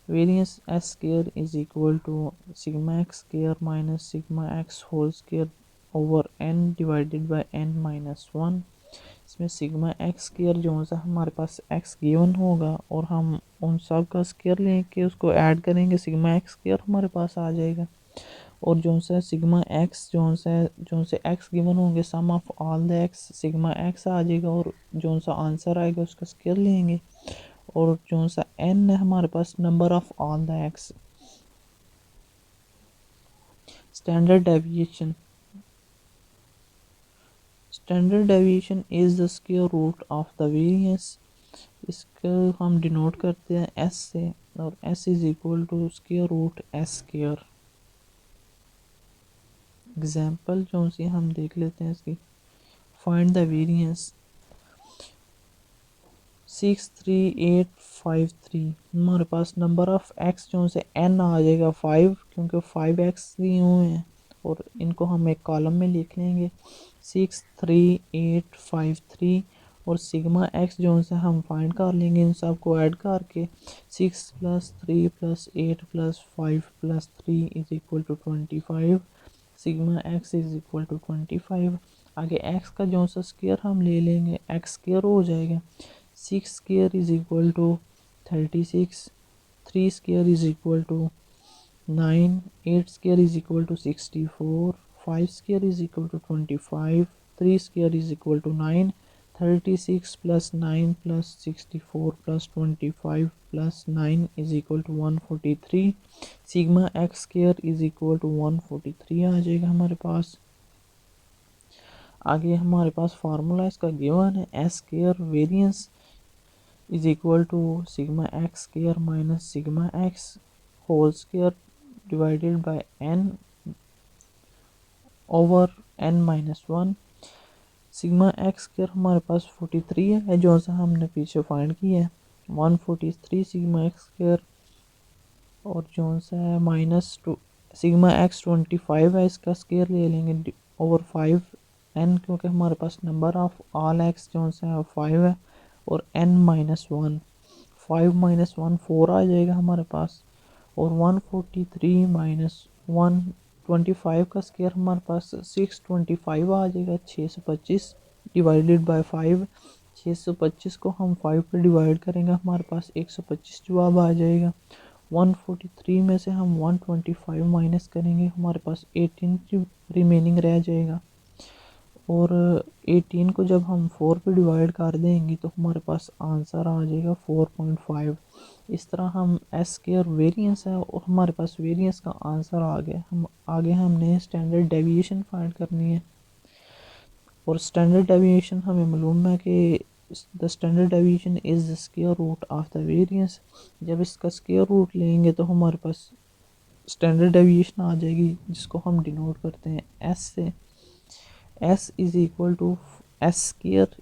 variance S square is equal to sigma X square minus sigma X whole square over n divided by n minus 1। इसमें सिग्मा एक्स स्क्वायर जो सा हमारे पास x गिवन होगा और हम उन सब का स्क्वायर लेके उसको ऐड करेंगे, सिग्मा एक्स स्क्वायर हमारे पास आ जाएगा। और जो सा सिग्मा एक्स जो से x गिवन होंगे sum of all the x sigma x आ जाएगा, और जो सा आंसर आएगा उसका स्क्वायर लेंगे और जो सा n है हमारे पास number of all the x. Standard deviation, standard deviation is the square root of the variance. इसको हम डिनोट करते हैं s से, और s is equal to square root s square. Example जो सी हम देख लेते हैं इसकी। फाइंड द वेरिएंस 63853, हमारे पास नंबर ऑफ x जो से n आ जाएगा 5, क्योंकि 5x दिए हुए हैं, और इनको हम एक कॉलम में लिख लेंगे 63853, और सिग्मा x जो से हम फाइंड कर लेंगे इन सब को ऐड करके 6 + 3 + 8 + 5 + 3 is equal to 25। Sigma x is equal to 25। आगे x का जो सा स्क्वायर हम ले लेंगे, x स्क्वायर हो जाएगा 6 square is equal to 36, 3 square is equal to 9, 8 square is equal to 64, 5 square is equal to 25, 3 square is equal to 9, 36 + 9 + 64 + 25 + 9 is equal to 143। Sigma x square is equal to 143 आ जाएगा हमारे पास। आगे हमारे पास formula इसका गिवन है, S square variance is equal to sigma X square minus sigma X whole square divided by n over n-1। Sigma X square हमारे पास 43 है जो सा हमने पीछे फाइंड किया है, 143 सिग्मा एक्स स्क्वायर, और जो सा है -2 सिग्मा एक्स 25 है, इसका स्क्वायर ले लेंगे ओवर 5n, क्योंकि हमारे पास नंबर ऑफ ऑल एक्स जो सा है 5 है, और n-1 5 - 1 4 आ जाएगा हमारे पास, और 143 - 125 का स्क्वायर हमारे पास 625 आ जाएगा, 625 डिवाइडेड बाय 5। 625 को हम 5 पे डिवाइड करेंगे, हमारे पास 125 जवाब आ जाएगा। 143 में से हम 125 माइनस करेंगे, हमारे पास 18 रिमेनिंग रह जाएगा, और 18 को जब हम 4 पे डिवाइड कर देंगे तो हमारे पास आंसर आ जाएगा 4.5। इस तरह हम एस स्क्वायर वेरिएंस है और हमारे पास वेरिएंस का आंसर आ गया। हम आगे हमने स्टैंडर्ड डेविएशन फाइंड करनी है, और स्टैंडर्ड डेविएशन हमें मालूम है कि the standard deviation is the square root of the variance. जब इसका स्क्वायर रूट लेंगे तो हमारे पास स्टैंडर्ड डेविएशन आ जाएगी, जिसको हम डिनोट करते हैं एस से। S is equal to S square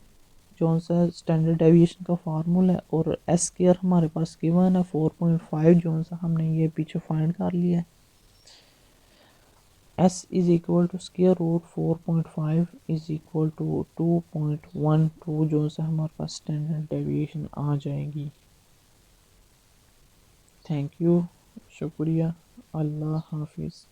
जो सा स्टैंडर्ड डेविएशन का फार्मूला है, और एस स्क्वायर हमारे पास गिवन है 4.5 जो सा हमने ये पीछे फाइंड कर लिया है। S is equal to square root 4.5 is equal to 2.12 जो सा हमारे पास स्टैंडर्ड डेविएशन आ जाएगी। थैंक यू, शुक्रिया, अल्लाह हाफिज़।